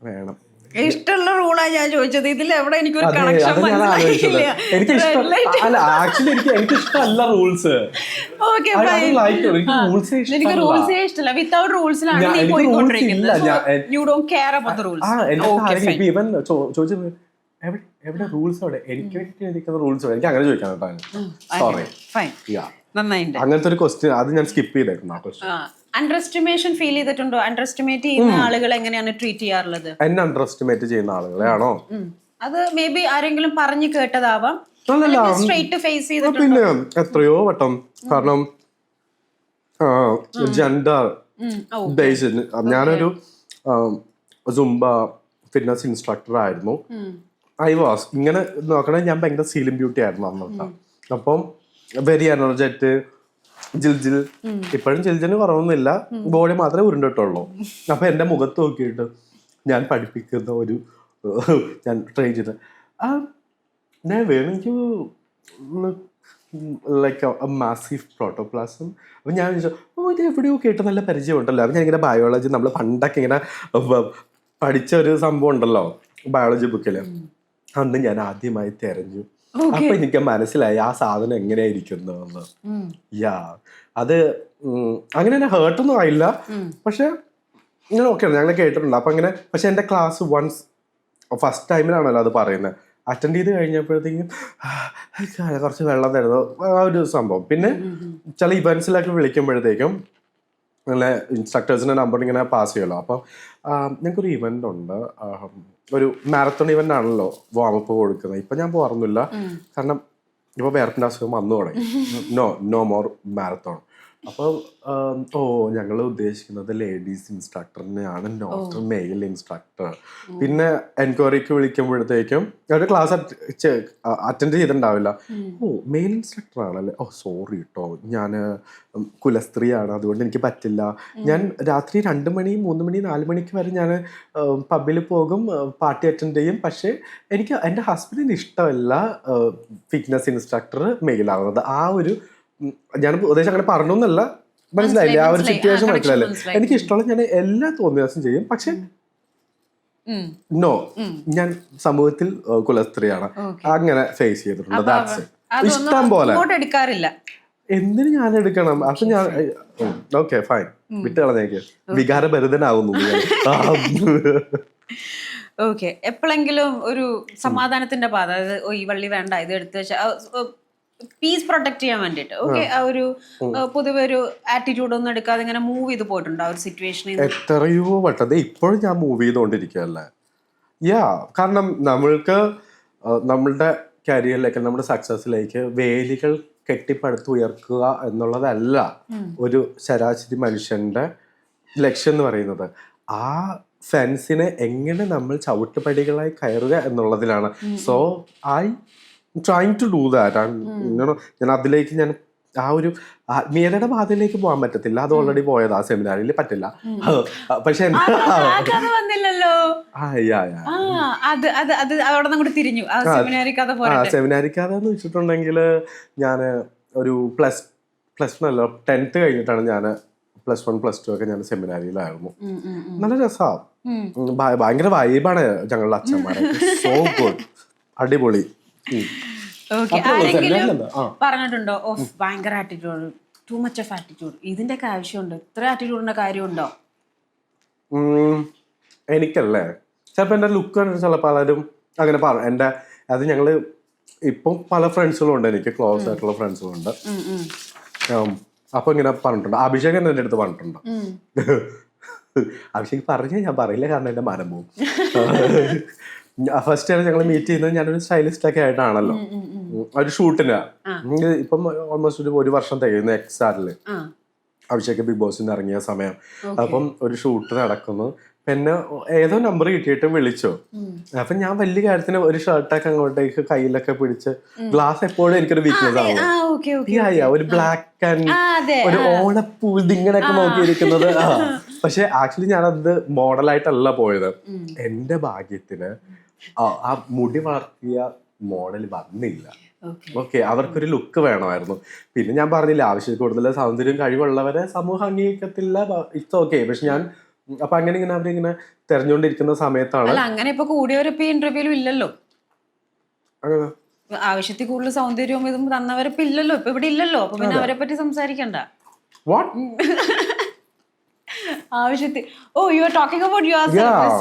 വേണം. ഇഷ്ടമുള്ള റൂളാ ഞാൻ ചോദിച്ചത്. ഇതിൽ എവിടെ എനിക്കൊരു കണക്ഷൻ എനിക്ക് ഇഷ്ടമല്ല റൂൾസ്. എനിക്ക് റൂൾസേ ഇഷ്ടമല്ല. വിത്തൗട്ട് റൂൾസിലാണ് നീ പോയിക്കൊണ്ടിരിക്കുന്നത്. You don't care about the rules. ചോദിച്ചത് എവിടെ റൂൾസ് അവിടെ എനിക്ക് വേണ്ടിട്ട് എഴുതിക്കുന്ന റൂൾസ് എനിക്ക് അങ്ങനെ ചോദിക്കാൻ കേട്ടോ. സോറി. ഫൈൻ, നന്നായിട്ടുണ്ട്. അങ്ങനത്തെ ഒരു ക്വസ്റ്റ്യൻ അത് ഞാൻ സ്കിപ്പ് ചെയ്തേക്കുന്നു. ആ ക്വസ്റ്റ്യൻ അണ്ടർ എസ്റ്റിമേഷൻ ഫീൽ ചെയ്തിട്ടുണ്ടോ? അണ്ടർ എസ്റ്റിമേറ്റ് ചെയ്യുന്ന ആളുകൾ എങ്ങനെയാണ് ട്രീറ്റ് ചെയ്യാറുള്ളത്? എന്നെ അണ്ടർ എസ്റ്റിമേറ്റ് ചെയ്യുന്ന ആളുകളെയാണോ? അത് മേ ബി ആരെങ്കിലും പറഞ്ഞു കേട്ടതാവാം, സ്ട്രേറ്റ് ഫേസ് ചെയ്തിട്ടുണ്ടോ? പിന്നെ എത്രയോ വട്ടം. കാരണം ജെൻഡർ ബേസ്ഡ് ഞാനൊരു സുംബ ഫിറ്റ്നസ് ഇൻസ്ട്രക്ടർ ആയിരുന്നു. ഐ വാസ് ഇങ്ങനെ നോക്കണേ ഞാൻ ഭയങ്കര സീലിംഗ് ബ്യൂട്ടി ആയിരുന്നു അന്നത്തെ. അപ്പം വെരി എനർജറ്റ്, ജിൽ ഇപ്പോഴും ജിൽജിന് കുറവൊന്നുമില്ല, ബോഡി മാത്രമേ ഉരുണ്ടിട്ടുള്ളൂ. അപ്പൊ എന്റെ മുഖത്ത് നോക്കിയിട്ട് ഞാൻ പഠിപ്പിക്കുന്ന ഒരു ഞാൻ ട്രൈ ചെയ്ത് എനിക്ക് ലൈക്ക് മാസീവ് പ്രോട്ടോപ്ലാസം. അപ്പൊ ഞാൻ ഇത് എവിടെയോ കേട്ട് നല്ല പരിചയമുണ്ടല്ലോ. അപ്പൊ ഞാൻ ഇങ്ങനെ ബയോളജി നമ്മൾ പണ്ടൊക്കെ ഇങ്ങനെ പഠിച്ച ഒരു സംഭവം ഉണ്ടല്ലോ ബയോളജി ബുക്കില്, അന്ന് ഞാൻ ആദ്യമായി തെരഞ്ഞു. അപ്പൊ എനിക്ക് മനസ്സിലായി ആ സാധനം എങ്ങനെയായിരിക്കുന്നതെന്ന്. യാ അത് അങ്ങനെ തന്നെ ഹേർട്ടൊന്നും ആയില്ല, പക്ഷെ ഇങ്ങനെ ഓക്കെ ഞങ്ങൾ കേട്ടിട്ടുണ്ട്. അപ്പൊ അങ്ങനെ പക്ഷെ എന്റെ ക്ലാസ് വൺസ് ഫസ്റ്റ് ടൈമിലാണല്ലോ അത് പറയുന്നത്. അറ്റൻഡ് ചെയ്ത് കഴിഞ്ഞപ്പോഴത്തേക്കും കുറച്ച് വെള്ളം തരുന്നു ആ ഒരു സംഭവം. പിന്നെ ചില ഇവന്റ്സിലൊക്കെ വിളിക്കുമ്പോഴത്തേക്കും നല്ല ഇൻസ്ട്രക്ടേഴ്സിന്റെ നമ്പർ ഇങ്ങനെ പാസ് ചെയ്യുമല്ലോ. അപ്പം ഞങ്ങൾക്കൊരു ഇവന്റ് ഉണ്ട്, ഒരു മാരത്തോൺ ഇവന്റ് ആണല്ലോ വാമപ്പ് കൊടുക്കുന്നത്. ഇപ്പൊ ഞാൻ പോകാറൊന്നുമില്ല, കാരണം ഇപ്പൊ വേർപ്പിന്റെ അസുഖം വന്നു തുടങ്ങി. No more marathon. അപ്പോൾ ഞങ്ങൾ ഉദ്ദേശിക്കുന്നത് ലേഡീസ് ഇൻസ്ട്രക്ടറിനെയാണ്, നോട്ട് മെയിൽ ഇൻസ്ട്രക്ടർ. പിന്നെ എൻക്വയറിക്ക് വിളിക്കുമ്പോഴത്തേക്കും ഒരു ക്ലാസ് അറ്റൻഡ് ചെയ്തിട്ടുണ്ടാവില്ല. മെയിൽ ഇൻസ്ട്രക്ടർ ആണല്ലേ, സോറി കേട്ടോ, ഞാൻ കുലസ്ത്രീയാണ്, അതുകൊണ്ട് എനിക്ക് പറ്റില്ല. ഞാൻ രാത്രി 2 മണി 3 മണി 4 മണിക്ക് വരെ ഞാൻ പബ്ബിൽ പോകും, പാർട്ടി അറ്റൻഡ് ചെയ്യും. പക്ഷേ എനിക്ക് എൻ്റെ ഹസ്ബൻഡിന് ഇഷ്ടമല്ല ഫിറ്റ്നസ് ഇൻസ്ട്രക്ടർ മെയിലാവുന്നത്. ആ ഒരു ഞാൻ ഉദ്ദേശം അങ്ങനെ പറഞ്ഞൊന്നല്ല, മനസ്സിലായില്ലേ ആ ഒരു സിറ്റുവേഷൻ മനസ്സിലായില്ലേ. എനിക്ക് ഇഷ്ടമുള്ള ഞാൻ എല്ലാ തോന്നിയാസം ചെയ്യും, പക്ഷെ നോ ഞാൻ സമൂഹത്തിൽ കുലസ്ത്രീയാണ്. അങ്ങനെ ഫേസ് ചെയ്തിട്ടുണ്ട്. ഇഷ്ടം പോലെ എടുക്കാറില്ല. എന്തിനു ഞാൻ എടുക്കണം? അപ്പൊ ഞാൻ ഓക്കെ ഫൈൻ വിട്ട് കളഞ്ഞേക്ക്, വികാരഭരിതനാവുന്നു. ഓക്കെ, എപ്പോഴെങ്കിലും ഒരു സമാധാനത്തിന്റെ പാത, അതായത് ഈ വള്ളി വേണ്ട ഇത് എടുത്ത് വെച്ചാൽ പീസ് പ്രൊട്ടക്ട് ചെയ്യാൻ വേണ്ടിട്ട്, ഓക്കെ, ആ ഒരു പൊതുവെ ഒരു ആറ്റിറ്റ്യൂഡ് ഒന്നും എടുക്കാതെ ഇങ്ങനെ മൂവ് ചെയ്ത് പോയിട്ടുണ്ട് ആ ഒരു സിറ്റുവേഷനിൽ? എത്രയോ വട്ടത് ഇപ്പോഴും ഞാൻ മൂവ് ചെയ്തുകൊണ്ടിരിക്കുകയല്ലേ. കാരണം നമ്മൾക്ക് നമ്മളുടെ കരിയറിലേക്ക്, നമ്മുടെ സക്സസിലേക്ക് വേലികൾ കെട്ടിപ്പടുത്തുയർക്കുക എന്നുള്ളതല്ല ഒരു ശരാശരി മനുഷ്യന്റെ ലക്ഷ്യം എന്ന് പറയുന്നത്. ആ ഫെൻസിനെ എങ്ങനെ നമ്മൾ ചവിട്ടുപടികളായി കയറുക എന്നുള്ളതിലാണ്. So I trying to do that. ഞാൻ അതിലേക്ക് ഞാൻ ആ ഒരു ആത്മീയതയുടെ പാതയിലേക്ക് പോകാൻ പറ്റത്തില്ല, അത് ഓൾറെഡി പോയത് ആ സെമിനാറിൽ പറ്റില്ല. പക്ഷെ സെമിനാരി കഥ എന്ന് വെച്ചിട്ടുണ്ടെങ്കിൽ ഞാൻ ഒരു പ്ലസ് 10th കഴിഞ്ഞിട്ടാണ് ഞാൻ +1 +2 ഒക്കെ ഞാൻ സെമിനാരിയിലായിരുന്നു. നല്ല രസമാണ്, ഭയങ്കര വൈബാണ് ഞങ്ങളുടെ അച്ഛന്മാരൊക്കെ. സോ ഗുഡ്, അടിപൊളി. പറഞ്ഞിട്ടുണ്ടോ ഭയങ്കര attitude, too much of attitude, ഇതിന്റെ ഒക്കെ ആവശ്യമുണ്ടോ, ഇത്ര ആറ്റിറ്റ്യൂഡിന്റെ കാര്യമുണ്ടോ? എനിക്കല്ലേ ചിലപ്പോ എന്റെ ലുക്ക് കണ്ടിട്ട് ചിലപ്പോൾ പലരും അങ്ങനെ പറഞ്ഞു. എന്റെ അത് ഞങ്ങള് ഇപ്പം പല ഫ്രണ്ട്സുകളും ഉണ്ട്, എനിക്ക് ക്ലോസ് ആയിട്ടുള്ള ഫ്രണ്ട്സുകളുണ്ട്. അപ്പൊ ഇങ്ങനെ പറഞ്ഞിട്ടുണ്ട്, അഭിഷേക് എന്റെ അടുത്ത് പറഞ്ഞിട്ടുണ്ട്. അഭിഷേക് പറഞ്ഞാൽ ഞാൻ പറയില്ല, കാരണം എന്റെ മനം പോകും. ഫസ്റ്റ് ടൈം ഞങ്ങൾ മീറ്റ് ചെയ്യുന്നത് ഞാനൊരു സ്റ്റൈലിസ്റ്റ് ഒക്കെ ആയിട്ടാണല്ലോ, ഒരു ഷൂട്ടിന്. ഇപ്പം ഓൾമോസ്റ്റ് 1 വർഷം തികയുന്നു എക്സാറില്. അഭിഷേക് ബിഗ് ബോസിൽ നിന്ന് ഇറങ്ങിയ സമയം. അപ്പം ഒരു ഷൂട്ട് നടക്കുന്നു, പിന്നെ ഏതോ നമ്പർ കിട്ടിയിട്ട് വിളിച്ചു. അപ്പൊ ഞാൻ വലിയ കാര്യത്തിന് ഒരു ഷർട്ടൊക്കെ അങ്ങോട്ടേക്ക് കയ്യിലൊക്കെ പിടിച്ച്, ഗ്ലാസ് എപ്പോഴും എനിക്കൊരു വീക്ക്നെസ് ആണ്, ഒരു ബ്ലാക്ക് ആൻഡ് ഒരു ഓണപ്പൂൽ ഇങ്ങനെയൊക്കെ നോക്കിയിരിക്കുന്നത്. പക്ഷെ ആക്ച്വലി ഞാനത് മോഡലായിട്ടല്ല പോയത്. എന്റെ ഭാഗ്യത്തിന് ആ മുടി വളർത്തിയ മോഡൽ വന്നില്ല. ഓക്കെ, അവർക്കൊരു ലുക്ക് വേണമായിരുന്നു. പിന്നെ ഞാൻ പറഞ്ഞില്ല, ആവശ്യത്തിൽ കൂടുതൽ സൗന്ദര്യം കഴിവുള്ളവരെ സമൂഹം അംഗീകരിക്കത്തില്ല, ഇറ്റ്സ് ഓക്കെ. പക്ഷെ ഞാൻ അപ്പൊ അങ്ങനെ ഇങ്ങനെ അവരിങ്ങനെ തെരഞ്ഞുകൊണ്ടിരിക്കുന്ന സമയത്താണ്. അങ്ങനെ ഇപ്പൊ കൂടിയവരിപ്പോ ഇന്റർവ്യൂലും ഇല്ലല്ലോ, ആവശ്യത്തിൽ കൂടുതൽ സൗന്ദര്യവും ഇതും തന്നവരിപ്പോ ഇല്ലല്ലോ, ഇപ്പൊ ഇവിടെ ഇല്ലല്ലോ. അപ്പൊ പിന്നെ അവരെ പറ്റി സംസാരിക്കണ്ട. ആവശ്യത്തിൽ you are talking about your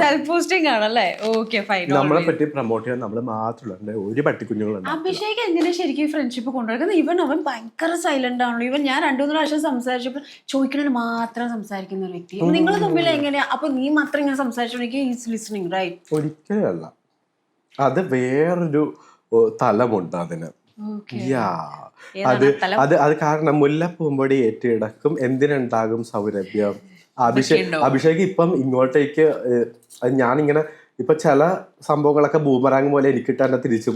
self posting ആണല്ലേ? Okay fine. നമ്മളെ പറ്റി പ്രൊമോട്ട് ചെയ്യാൻ നമ്മൾ മാത്രമല്ല ഒരു പട്ടിക്കുഞ്ഞുങ്ങളുണ്ട്. അഭിഷേക് എങ്ങനെ ശരിക്കും ഫ്രണ്ട്ഷിപ്പ് കൊണ്ടുവരുന്നത്? ഇവൻ അവൻ ഭയങ്കര സൈലന്റ് ആണല്ലോ. ഇവൻ ഞാൻ 2-3 പ്രാവശ്യം സംസാരിച്ചപ്പോൾ ചോദിക്കണത് മാത്രം സംസാരിക്കുന്ന ഒരു വ്യക്തി. നിങ്ങൾ തമ്മിൽ എങ്ങനെയാ? അപ്പൊ നീ മാത്രം ഇങ്ങനെ സംസാരിച്ചോണ്ടെങ്കിൽ ഈസ് ലിസണിങ് റൈറ്റ്? ഒരിക്കലും അല്ല, അത് വേറൊരു തലമുണ്ട് അതിന്. അത് കാരണം മുല്ലപ്പൂമ്പൊടി ഏറ്റിടക്കും എന്തിനുണ്ടാകും സൗരഭ്യം. അഭിഷേക് ഇപ്പം ഇങ്ങോട്ടേക്ക് ഞാനിങ്ങനെ ഇപ്പൊ ചില സംഭവങ്ങളൊക്കെ ബൂമറാങ് പോലെ എനിക്കിട്ട് തന്നെ തിരിച്ചു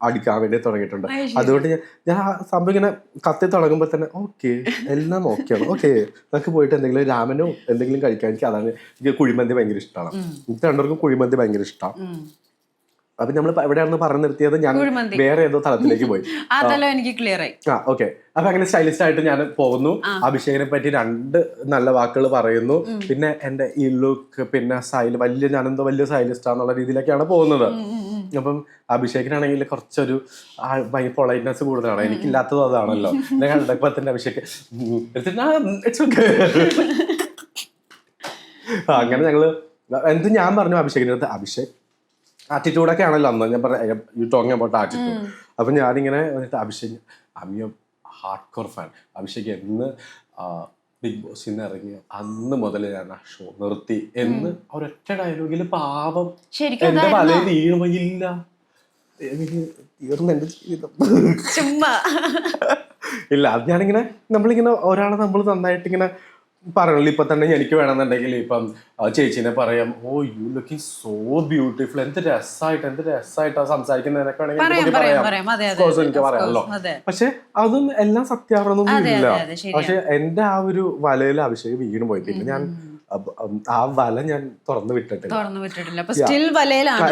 അടിക്കാൻ വേണ്ടി തുടങ്ങിയിട്ടുണ്ട്. അതുകൊണ്ട് ഞാൻ ആ സംഭവം ഇങ്ങനെ കത്തി തുടങ്ങുമ്പോൾ തന്നെ ഓക്കെ എല്ലാം ഓക്കെയാണ്, ഓക്കെ നമുക്ക് പോയിട്ട് എന്തെങ്കിലും രാമനോ എന്തെങ്കിലും കഴിക്കാൻ. എനിക്ക് അതാണ്, എനിക്ക് കുഴിമന്തി ഭയങ്കര ഇഷ്ടമാണ്. എനിക്ക് രണ്ടുപേർക്കും കുഴിമന്തി ഭയങ്കര ഇഷ്ടമാണ്. അപ്പൊ നമ്മൾ എവിടെയാണെന്ന് പറഞ്ഞു നിർത്തിയത്, ഞാൻ വേറെ ഏതോ തലത്തിലേക്ക് പോയി. എനിക്ക് ക്ലിയർ ആയി. ഓക്കെ. അപ്പൊ അങ്ങനെ സ്റ്റൈലിസ്റ്റ് ആയിട്ട് ഞാൻ പോകുന്നു. അഭിഷേകിനെ പറ്റി 2 നല്ല വാക്കുകൾ പറയുന്നു. പിന്നെ എന്റെ ഈ ലുക്ക്, പിന്നെ സ്റ്റൈൽ, ഞാനെന്തോ വലിയ സ്റ്റൈലിസ്റ്റ് ആണെന്നുള്ള രീതിയിലൊക്കെയാണ് പോകുന്നത്. അപ്പം അഭിഷേകിനാണെങ്കിൽ കുറച്ചൊരു ഭയങ്കര പൊളൈറ്റ്നെസ് കൂടുതലാണ്. എനിക്കില്ലാത്തതും അതാണല്ലോ. എന്നെ കണ്ടപ്പോ തന്നെ അഭിഷേക് അങ്ങനെ ഞങ്ങള് എന്ത് ഞാൻ പറഞ്ഞു അഭിഷേകിന്റെ അടുത്ത്, അഭിഷേക് ആറ്റിറ്റ്യൂഡൊക്കെ ആണല്ലോ അന്ന് ഞാൻ പറഞ്ഞ യു ടോക്കിംഗ് അബൌട്ട് ആറ്റിറ്റ്യൂഡ്. അപ്പം ഞാനിങ്ങനെ വന്നിട്ട് Abhishek hard core fan. Abhishek എന്ന് ബിഗ് ബോസിൽ നിന്ന് ഇറങ്ങിയ അന്ന് മുതൽ ഞാൻ ആ ഷോ നിർത്തി എന്ന് ഒരൊറ്റ ഡയലോഗിൽ പാവം എന്റെ വലയിൽ വീഴുകയില്ല, തീർന്നു എന്റെ ജീവിതം. ഇല്ല, അത് ഞാനിങ്ങനെ നമ്മളിങ്ങനെ ഒരാളെ നമ്മൾ നന്നായിട്ട് ഇങ്ങനെ പറയണല്ലോ. ഇപ്പൊ തന്നെ എനിക്ക് വേണമെന്നുണ്ടെങ്കിൽ ഇപ്പം ചേച്ചീനെ പറയാം, യു ലുക്കിംഗ് സോ ബ്യൂട്ടിഫുൾ, എന്ത് രസമായിട്ടാ സംസാരിക്കുന്നതിനൊക്കെ വേണമെങ്കിൽ എനിക്ക് പറയാമല്ലോ. പക്ഷെ അതും എല്ലാം സത്യാവണമെന്നൊന്നും ഇല്ല. പക്ഷെ എന്റെ ആ ഒരു വലയിൽ അഭിഷേക് വീണ് പോയി. പിന്നെ ഞാൻ ആ വല ഞാൻ തുറന്നു വിട്ടിട്ടില്ല.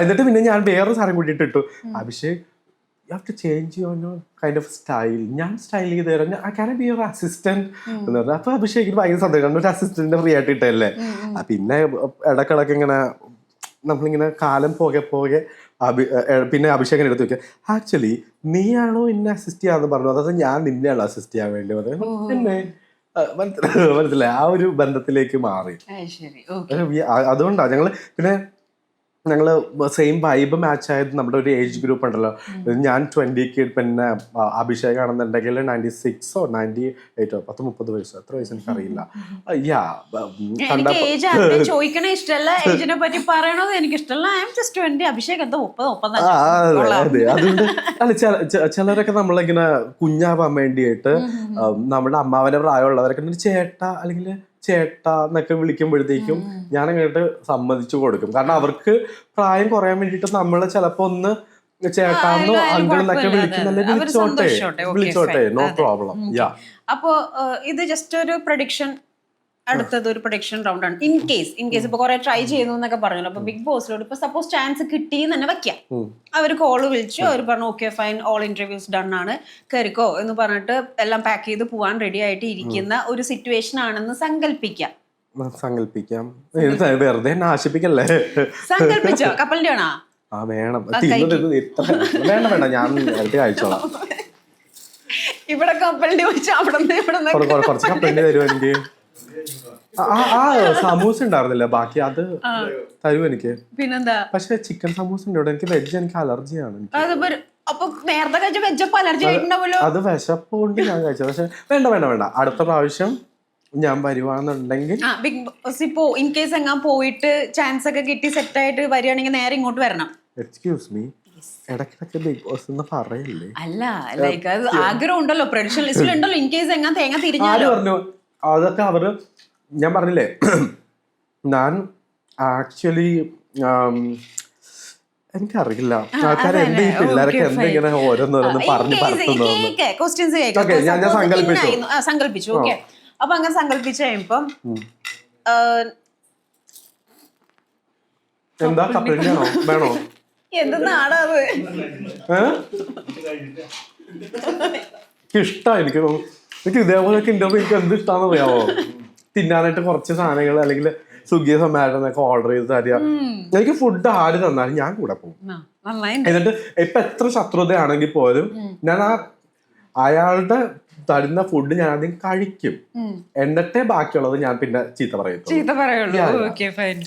എന്നിട്ട് പിന്നെ ഞാൻ വേറൊരു സാധനം കൂട്ടിയിട്ട് ഇട്ടു, Abhishek you have to change your kind of style. ഞാൻ സ്റ്റൈൽ ചെയ്ത് തരാം, can I be your assistant എന്ന് പറഞ്ഞു. അപ്പൊ അഭിഷേകിന് ഭയങ്കര സന്തോഷം, ഒരു അസിസ്റ്റന്റിനെ ഫ്രീ ആയിട്ട് ഇട്ടല്ലേ. പിന്നെ ഇടക്കിടക്ക് ഇങ്ങനെ നമ്മളിങ്ങനെ കാലം പോകെ പിന്നെ അഭിഷേകിനെ എടുത്ത് വെക്കുക, ആക്ച്വലി നീയാണോ എന്നെ അസിസ്റ്റ് ചെയ്യാന്ന് പറഞ്ഞു, അതായത് ഞാൻ നിന്നെയാണോ അസിസ്റ്റ് ചെയ്യാൻ വേണ്ടി പറഞ്ഞു. പിന്നെ മനസ്സിലായി, ആ ഒരു ബന്ധത്തിലേക്ക് മാറി. അതുകൊണ്ടാണ് ഞങ്ങള് സെയിം വൈബ് മാച്ച് ആയത്. നമ്മുടെ ഒരു ഏജ് ഗ്രൂപ്പ് ഉണ്ടല്ലോ, ഞാൻ 20 പിന്നെ അഭിഷേക് ആണെന്നുണ്ടെങ്കിൽ 96 98 30 വയസ്സോ എത്ര വയസ്സ് എനിക്കറിയില്ല. ചോദിക്കണ ഇഷ്ടമല്ല, ഏജിനെ പറ്റി പറയണത് എനിക്ക് ഇഷ്ടമല്ല. അഭിഷേക് എന്തോ 30 അതെ. അതുകൊണ്ട് ചിലരൊക്കെ നമ്മളിങ്ങനെ കുഞ്ഞാവാൻ വേണ്ടിയിട്ട് നമ്മുടെ അമ്മാവന്റെ പ്രായമുള്ളവരൊക്കെ ചേട്ടാ അല്ലെങ്കിൽ ചേട്ടാ എന്നൊക്കെ വിളിക്കുമ്പോഴത്തേക്കും ഞാൻ അങ്ങോട്ട് സമ്മതിച്ചു കൊടുക്കും. കാരണം അവർക്ക് പ്രായം കുറയാൻ വേണ്ടിട്ട് നമ്മള് ചിലപ്പോ ഒന്ന് ചേട്ടാന്നോ അങ്കിളെന്നൊക്കെ വിളിക്കുന്നല്ലേ, വിളിച്ചോട്ടെ, നോ പ്രോബ്ലം. അപ്പോ ഇത് ജസ്റ്റ് ഒരു പ്രഡിക്ഷൻ, അടുത്തത് ഒരു പ്രൊഡിക്ഷൻ റൗണ്ട് ആണ്. ഇൻ കേസ് ഇപ്പൊ കുറെ ട്രൈ ചെയ്യുന്നു എന്നൊക്കെ പറഞ്ഞല്ലോ. അപ്പൊ ബിഗ് ബോസിലോട് ഇപ്പൊ സപ്പോസ് ചാൻസ് കിട്ടിയെന്ന് തന്നെ വെക്കാം. അവർ കോള് വിളിച്ചു, അവർ പറഞ്ഞു okay fine, all interviews done ആണ്, കയറിക്കോ എന്ന് പറഞ്ഞിട്ട് എല്ലാം പാക്ക് ചെയ്ത് പോവാൻ റെഡി ആയിട്ട് ഇരിക്കുന്ന ഒരു സിറ്റുവേഷൻ ആണെന്ന് സങ്കല്പിക്കാം. വെറുതെ നാശിപ്പിക്കല്ലേ. സങ്കല്പിച്ചോ? കപ്പലിന്റെ ആണോ? വേണം വേണ്ട, ഞാൻ കഴിച്ചോളാം. ഇവിടെ കപ്പലിന്റെ വെച്ച് അവിടെ കുറച്ച് കപ്പലിന്റെ തരുമോ എനിക്ക്? സമൂസ ഉണ്ടായിരുന്നില്ല, ബാക്കി അത് തരുമോ എനിക്ക്? പിന്നെന്താ? പക്ഷെ ചിക്കൻ സമൂസ ഉണ്ട്, എനിക്ക് വെജ്, എനിക്ക് അലർജിയാണ്. അത് വിശപ്പ് കൊണ്ട് ഞാൻ കഴിച്ചത്. പക്ഷെ വേണ്ട, അടുത്ത പ്രാവശ്യം ഞാൻ വരുവാണെന്നുണ്ടെങ്കിൽ ബിഗ് ബോസ് ഇപ്പോ ഇൻ കേസ് എങ്ങാൻ പോയിട്ട് ചാൻസ് ഒക്കെ കിട്ടി സെറ്റ് ആയിട്ട് വരികയാണെങ്കിൽ നേരെ ഇങ്ങോട്ട് വരണം. എക്സ്ക്യൂസ് മീ, ഇടയ്ക്കിടയ്ക്ക് ബിഗ് ബോസ് എന്ന് പറയല്ലേ. അല്ല, ലൈക്ക് അത് ആഗ്രഹം ഉണ്ടല്ലോ, പ്രൊഡക്ഷൻ ലിസ്റ്റിൽ ഉണ്ടല്ലോ. ഇൻ കേസ് എങ്ങാൻ തേങ്ങ തിരിഞ്ഞാലോ പറഞ്ഞു. അതൊക്കെ അവര്, ഞാൻ പറഞ്ഞില്ലേ, ഞാൻ ആക്ച്വലി എനിക്കറിയില്ല ആൾക്കാരെ എന്ത് ഈ പിള്ളേരൊക്കെ എന്തിങ്ങനെ ഓരോന്നോരോന്ന് പറഞ്ഞു പരത്തുന്നു. ഞാൻ സങ്കല്പിച്ചു. ഓക്കെ, അപ്പൊ അങ്ങനെ സങ്കല്പിച്ചു കഴിയുമ്പം എന്താ കപ്പലിനാണോ വേണോ? എന്തെന്നാണ് അത്? ഇഷ്ടമാണ് എനിക്ക് ഇതേപോലെയൊക്കെ ഇന്റർവ്യൂ എനിക്ക് എന്ത് ഇഷ്ടമാണെന്ന് അറിയാമോ? തിന്നാനായിട്ട് കുറച്ച് സാധനങ്ങൾ അല്ലെങ്കിൽ സ്വിഗ്ഗി സൊമാറ്റോന്നൊക്കെ ഓർഡർ ചെയ്ത് തരിക. എനിക്ക് ഫുഡ് ആര് തന്നാലും ഞാൻ കൂടെ പോകും. എന്നിട്ട് ഇപ്പൊ എത്ര ശത്രുതയാണെങ്കിൽ പോലും ഞാൻ അയാളുടെ തരുന്ന ഫുഡ് ഞാൻ ആദ്യം കഴിക്കും, എന്നിട്ടേ ബാക്കിയുള്ളത് ഞാൻ പിന്നെ ചീത്ത പറയുള്ളൂ. Okay, fine.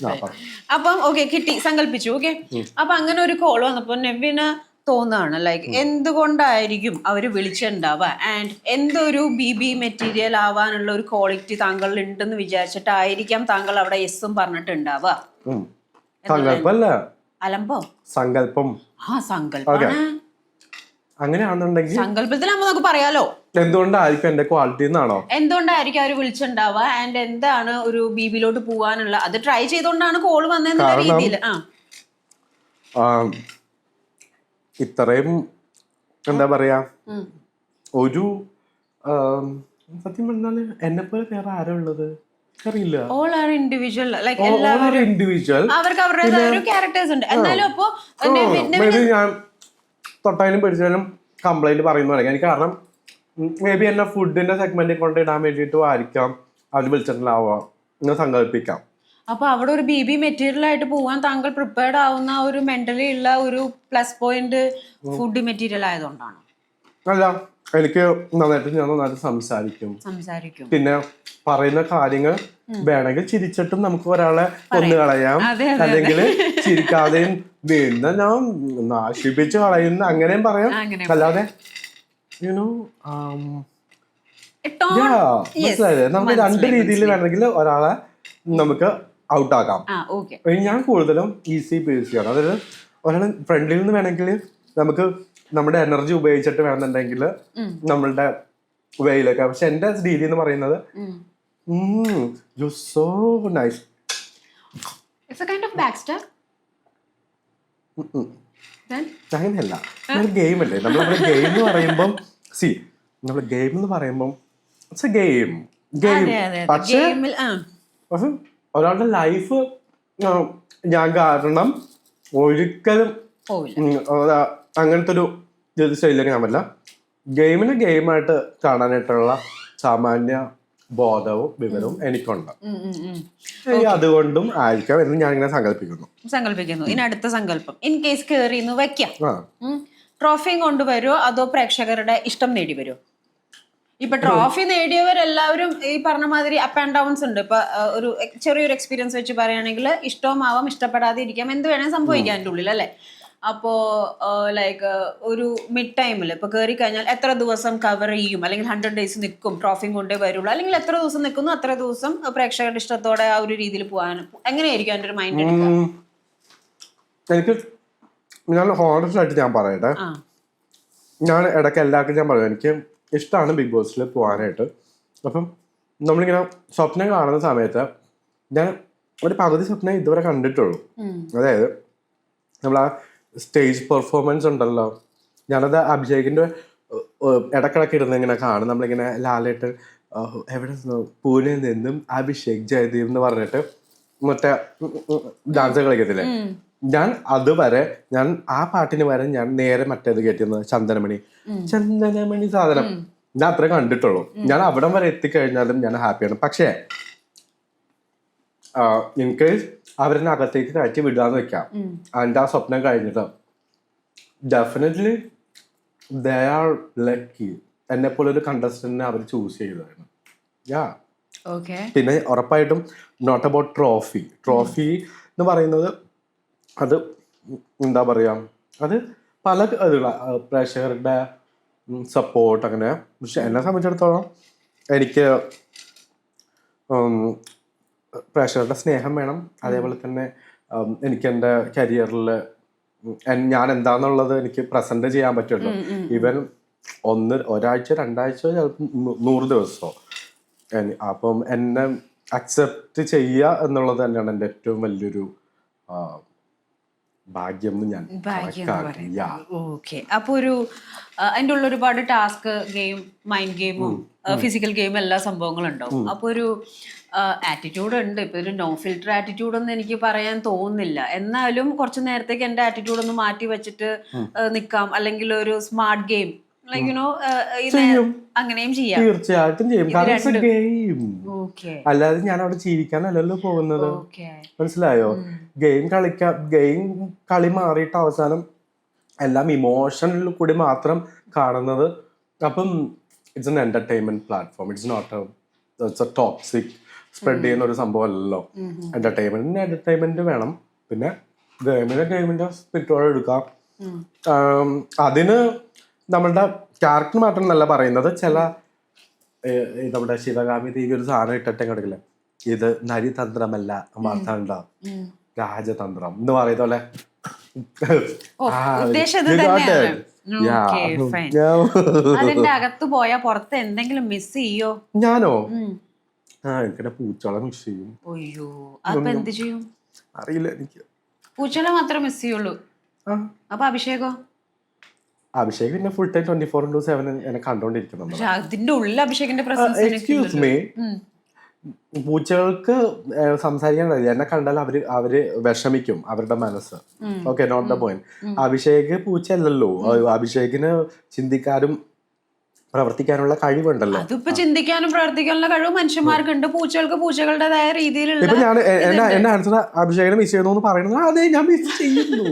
അപ്പം ഓക്കെ, കിട്ടി, സങ്കല്പിച്ചു. ഓക്കെ, അപ്പൊ അങ്ങനെ ഒരു കോൾ വന്നപ്പോ നെവിന് തോന്നുകയാണ് ലൈക്ക് എന്തുകൊണ്ടായിരിക്കും അവര് വിളിച്ചിട്ടുണ്ടാവുക, ആൻഡ് എന്തൊരു ബി മെറ്റീരിയൽ ആവാനുള്ള ഒരു ക്വാളിറ്റി താങ്കളിൽ ഉണ്ടെന്ന് വിചാരിച്ചിട്ടായിരിക്കാം താങ്കൾ അവിടെ യെസ്സും പറഞ്ഞിട്ടുണ്ടാവുക. സങ്കല്പല്ല, അലമ്പോ, സങ്കല്പം. സങ്കല്പമാണ്. അങ്ങനെയാണെന്നുണ്ടെങ്കിൽ സങ്കല്പത്തിലാകുമ്പോ നമുക്ക് പറയാലോ എന്തുകൊണ്ടായിരിക്കും എന്റെ ക്വാളിറ്റി എന്നാണോ, എന്തുകൊണ്ടായിരിക്കും അവര് വിളിച്ചിട്ടുണ്ടാവുക, ആൻഡ് എന്താണ് ഒരു ബിബിയിലോട്ട് പോവാനുള്ള, അത് ട്രൈ ചെയ്തോണ്ടാണ് കോള് വന്നെന്നുള്ള രീതിയിൽ. ഇത്രയും എന്താ പറയാ, ഒരു സത്യം പറഞ്ഞാല് എന്നെ പോലെ വേറെ ആരാ ഉള്ളത് അറിയില്ല. All are individual, like എല്ലാവരും ഇൻഡിവിജ്വൽ, അവർക്ക് അവരുടേതായ ഒരു ക്യാരക്ടേഴ്സ് ഉണ്ട്. എന്നാലും അപ്പോ ഞാൻ തൊട്ടാലും പിടിച്ചാലും കംപ്ലൈന്റ് പറയുന്നതായിരിക്കും എനിക്ക്. കാരണം മേ ബി എന്നെ ഫുഡിന്റെ സെഗ്മെന്റിൽ കൊണ്ട് ഇടാൻ വേണ്ടിയിട്ടും ആയിരിക്കാം അവർ വിളിച്ചിട്ടുണ്ടാവുക എന്ന് സങ്കല്പിക്കാം. അപ്പൊ അവിടെ ഒരു ബി മെറ്റീരിയൽ ആയിട്ട് പോവാൻ താങ്കൾ പ്രിപ്പയർഡ് ആവുന്ന ഒരു മെന്റലി ഉള്ള ഒരു പ്ലസ് പോയിന്റ് ഫുഡ് മെറ്റീരിയൽ ആയതുകൊണ്ടാണ്. അല്ല, എനിക്ക് നന്നായിട്ട് സംസാരിക്കും. പിന്നെ പറയുന്ന കാര്യങ്ങൾ വേണമെങ്കിൽ ചിരിച്ചിട്ടും നമുക്ക് ഒരാളെ കൊന്നു കളയാം, അല്ലെങ്കിൽ ചിരിക്കാതെയും വീണ്ടും ഞാൻ നാശിപ്പിച്ച് കളയുന്ന അങ്ങനെയും പറയാം. അല്ലാതെ മനസ്സിലായത്, നമുക്ക് രണ്ട് രീതിയിൽ വേണമെങ്കിൽ ഒരാളെ നമുക്ക് ഔട്ട് ആക്കാം. ഞാൻ കൂടുതലും ഈസി പേസിയാണ്. അതായത് ഒരാളെ ഫ്രണ്ടിൽ നിന്ന് വേണമെങ്കിൽ നമുക്ക് നമ്മുടെ എനർജി ഉപയോഗിച്ചിട്ട് വേണമെന്നുണ്ടെങ്കിൽ നമ്മളുടെ വെയിലൊക്കെ. പക്ഷെ എന്റെ രീതി എന്ന് പറയുന്നത് സോ നൈസ്. അങ്ങനെയല്ല, നമ്മൾ ഗെയിം അല്ലേ, നമ്മളെ ഗെയിം എന്ന് പറയുമ്പം നമ്മള് ഗെയിം എന്ന് പറയുമ്പം ഇറ്റ്സ് എ ഗെയിം. പക്ഷെ ഒരാളുടെ ലൈഫ് ഞാൻ കാരണം ഒരിക്കലും അങ്ങനത്തെ ഒരു സ്റ്റൈലിലേക്ക് ഞാൻ പറ്റില്ല. ഗെയിമിനെ ഗെയിമായിട്ട് കാണാനായിട്ടുള്ള സാമാന്യ ബോധവും വിവരവും എനിക്കുണ്ട്. അതുകൊണ്ടും ആയിരിക്കാം എന്ന് ഞാൻ ഇങ്ങനെ സങ്കല്പിക്കുന്നു. ഇനി അടുത്ത സങ്കല്പം, ഇൻ കേസ് കേറി വെക്കാം, ട്രോഫിയും കൊണ്ടുവരുമോ അതോ പ്രേക്ഷകരുടെ ഇഷ്ടം നേടി വരുമോ? ഇപ്പൊ ട്രോഫി നേടിയവരെല്ലാവരും ഈ പറഞ്ഞ മാതിരി അപ്പ് ആൻഡ് ഡൗൺസ് ഉണ്ട്. ഇപ്പൊ ഒരു ചെറിയൊരു എക്സ്പീരിയൻസ് വെച്ച് പറയുകയാണെങ്കിൽ ഇഷ്ടവുമാവാം, ഇഷ്ടപ്പെടാതെ ഇരിക്കാം, എന്ത് വേണേലും സംഭവിക്കാം അതിൻ്റെ ഉള്ളിൽ, അല്ലേ? അപ്പോ ലൈക്ക് ഒരു മിഡ് ടൈമിൽ ഇപ്പൊ കയറി കഴിഞ്ഞാൽ എത്ര ദിവസം കവർ ചെയ്യും, അല്ലെങ്കിൽ 100 days നിൽക്കും, ട്രോഫിയും കൊണ്ടേ വരുള്ളൂ, അല്ലെങ്കിൽ എത്ര ദിവസം നിൽക്കുന്നു അത്ര ദിവസം പ്രേക്ഷകരുടെ ഇഷ്ടത്തോടെ ആ ഒരു രീതിയിൽ പോകാൻ എങ്ങനെയായിരിക്കും എൻ്റെ ഒരു മൈൻഡ് എടുക്കുക? എനിക്ക് ഞാൻ ഹോണസ്റ്റ് ആയിട്ട് ഞാൻ പറയട്ടെ, ഞാൻ ഇടയ്ക്ക് എല്ലാവർക്കും ഞാൻ പറയാം എനിക്ക് ഇഷ്ടമാണ് ബിഗ് ബോസിൽ പോകാനായിട്ട്. അപ്പം നമ്മളിങ്ങനെ സ്വപ്നം കാണുന്ന സമയത്ത് ഞാൻ ഒരു പകുതി സ്വപ്നം ഇതുവരെ കണ്ടിട്ടുള്ളൂ. അതായത് നമ്മൾ ആ സ്റ്റേജ് പെർഫോമൻസ് ഉണ്ടല്ലോ, ഞാനത് അഭിഷേകിന്റെ ഇടക്കിടക്ക് ഇരുന്ന് ഇങ്ങനെ കാണും. നമ്മളിങ്ങനെ ലാലേട്ട് എവിടെ പൂനെ നിന്നും അഭിഷേക് ജയദീപ് എന്ന് പറഞ്ഞിട്ട് മറ്റേ ഡാൻസ് കളിക്കത്തില്ലേ, ഞാൻ അതുവരെ ഞാൻ ആ പാട്ടിന് വരെ ഞാൻ നേരെ മറ്റേത് കേട്ടിരുന്നത് ചന്ദനമണി സാധനം ഞാൻ അത്ര കണ്ടിട്ടുള്ളൂ. ഞാൻ അവിടം വരെ എത്തിക്കഴിഞ്ഞാലും ഞാൻ ഹാപ്പിയാണ്. പക്ഷേ എനിക്ക് അവരുടെ അകത്തേക്ക് കയറ്റി വിടാന്ന് വെക്കാം, അതിൻ്റെ ആ സ്വപ്നം കഴിഞ്ഞിട്ട് ഡെഫിനറ്റ്ലി ദേ ആർ ലക്കി എന്നെ പോലെ ഒരു കണ്ടസ്റ്റന്റിനെ അവർ ചൂസ് ചെയ്തതാണ്. പിന്നെ ഉറപ്പായിട്ടും നോട്ട് അബൌട്ട് ട്രോഫി എന്ന് പറയുന്നത് അത് എന്താ പറയാ, അത് പല പ്രേക്ഷകരുടെ സപ്പോർട്ട് അങ്ങനെ. പക്ഷെ എന്നെ സംബന്ധിച്ചിടത്തോളം എനിക്ക് പ്രേക്ഷകരുടെ സ്നേഹം വേണം. അതേപോലെ തന്നെ എനിക്ക് എൻ്റെ കരിയറിൽ ഞാൻ എന്താന്നുള്ളത് എനിക്ക് പ്രസന്റ് ചെയ്യാൻ പറ്റുള്ളൂ. ഈവൻ ഒരാഴ്ച 2 ആഴ്ച ചിലപ്പോൾ 100 ദിവസമോ. അപ്പം എന്നെ അക്സെപ്റ്റ് ചെയ്യുക എന്നുള്ളത് തന്നെയാണ് എൻ്റെ ഏറ്റവും വലിയൊരു ഭാഗ്യം എന്ന് ഞാൻ. ഓക്കെ, അപ്പൊ ഒരു അതിൻ്റെ ഉള്ള ഒരുപാട് ടാസ്ക്, ഗെയിം, മൈൻഡ് ഗെയിമും ഫിസിക്കൽ ഗെയിമും എല്ലാ സംഭവങ്ങളും ഉണ്ടാവും. അപ്പൊ ഒരു ആറ്റിറ്റ്യൂഡ് ഉണ്ട്. ഇപ്പൊ ഒരു നോ ഫിൽറ്റർ ആറ്റിറ്റ്യൂഡ് ഒന്നും എനിക്ക് പറയാൻ തോന്നുന്നില്ല. എന്നാലും കുറച്ചു നേരത്തേക്ക് എന്റെ ആറ്റിറ്റ്യൂഡ് ഒന്ന് മാറ്റി വെച്ചിട്ട് നിക്കാം, അല്ലെങ്കിൽ ഒരു സ്മാർട്ട് ഗെയിം അങ്ങനെയും ചെയ്യാം. തീർച്ചയായിട്ടും ചെയ്യും. അല്ലാതെ ഞാൻ അവിടെ ജീവിക്കാനല്ലല്ലോ പോകുന്നത്, മനസ്സിലായോ? ഗെയിം കളി മാറിയിട്ട് അവസാനം എല്ലാം ഇമോഷനിൽ കൂടി മാത്രം കാണുന്നത്. അപ്പം it's an entertainment platform. It's A toxic spread ചെയ്യുന്ന ഒരു സംഭവം അല്ലല്ലോ. എന്റർടൈൻമെന്റ് വേണം, പിന്നെ ഗെയിമിന്റെ സ്പിരിറ്റോടെ എടുക്കാം. അതിന് നമ്മളുടെ ക്യാരക്ടർ മാറ്റം എന്നല്ല പറയുന്നത്. ചില നമ്മുടെ ശിവകാമി ദേവി ഒരു സാധനം ഇട്ടിട്ട് കിടക്കില്ല, ഇത് നരിതന്ത്രമല്ല മാർത്താണ്ഡ രാജതന്ത്രം എന്ന് പറയുന്ന പോലെ. അതിന്റെ അകത്ത് പോയാ പുറത്ത് എന്തെങ്കിലും മിസ് ചെയ്യോ? ഞാനോ? എനിക്കെന്നെ പൂച്ചകളെ മിസ് ചെയ്യും. അയ്യോ, അപ്പൊ എന്ത് ചെയ്യും? അറിയില്ല, എനിക്ക് പൂച്ചകളെ മാത്രമേ മിസ് ചെയ്യുള്ളൂ. അപ്പൊ അഭിഷേകോ? അഭിഷേക് പിന്നെ ഫുൾ ടൈം 24/7 എന്നെ കണ്ടോണ്ടിരിക്കുന്നുണ്ട്. അതിന്റെ ഉള്ളിൽ അഭിഷേകിന്റെ പ്രസൻസ്. എക്സ്ക്യൂസ് മീ, പൂച്ചകൾക്ക് സംസാരിക്കാൻ കഴിയില്ല. എന്നെ കണ്ടാൽ അവര് വിഷമിക്കും, അവരുടെ മനസ്സ്. Okay, not the point. Abhishek പൂച്ചയല്ലല്ലോ. അഭിഷേകിന് ചിന്തിക്കാനും പ്രവർത്തിക്കാനുള്ള കഴിവുണ്ടല്ലോ. അതിപ്പോ ചിന്തിക്കാനും പ്രവർത്തിക്കാനുള്ള കഴിവ് മനുഷ്യന്മാർക്കുണ്ട്. പൂച്ചകൾക്ക് പൂച്ചകളുടേതായ രീതിയിലുള്ള. ഇപ്പൊ ഞാൻ എന്റെ ആൻസർ അഭിഷേകിനെ മിസ് ചെയ്യുന്നു എന്ന് പറയുന്നത് അതെ, ഞാൻ മിസ് ചെയ്യുന്നു.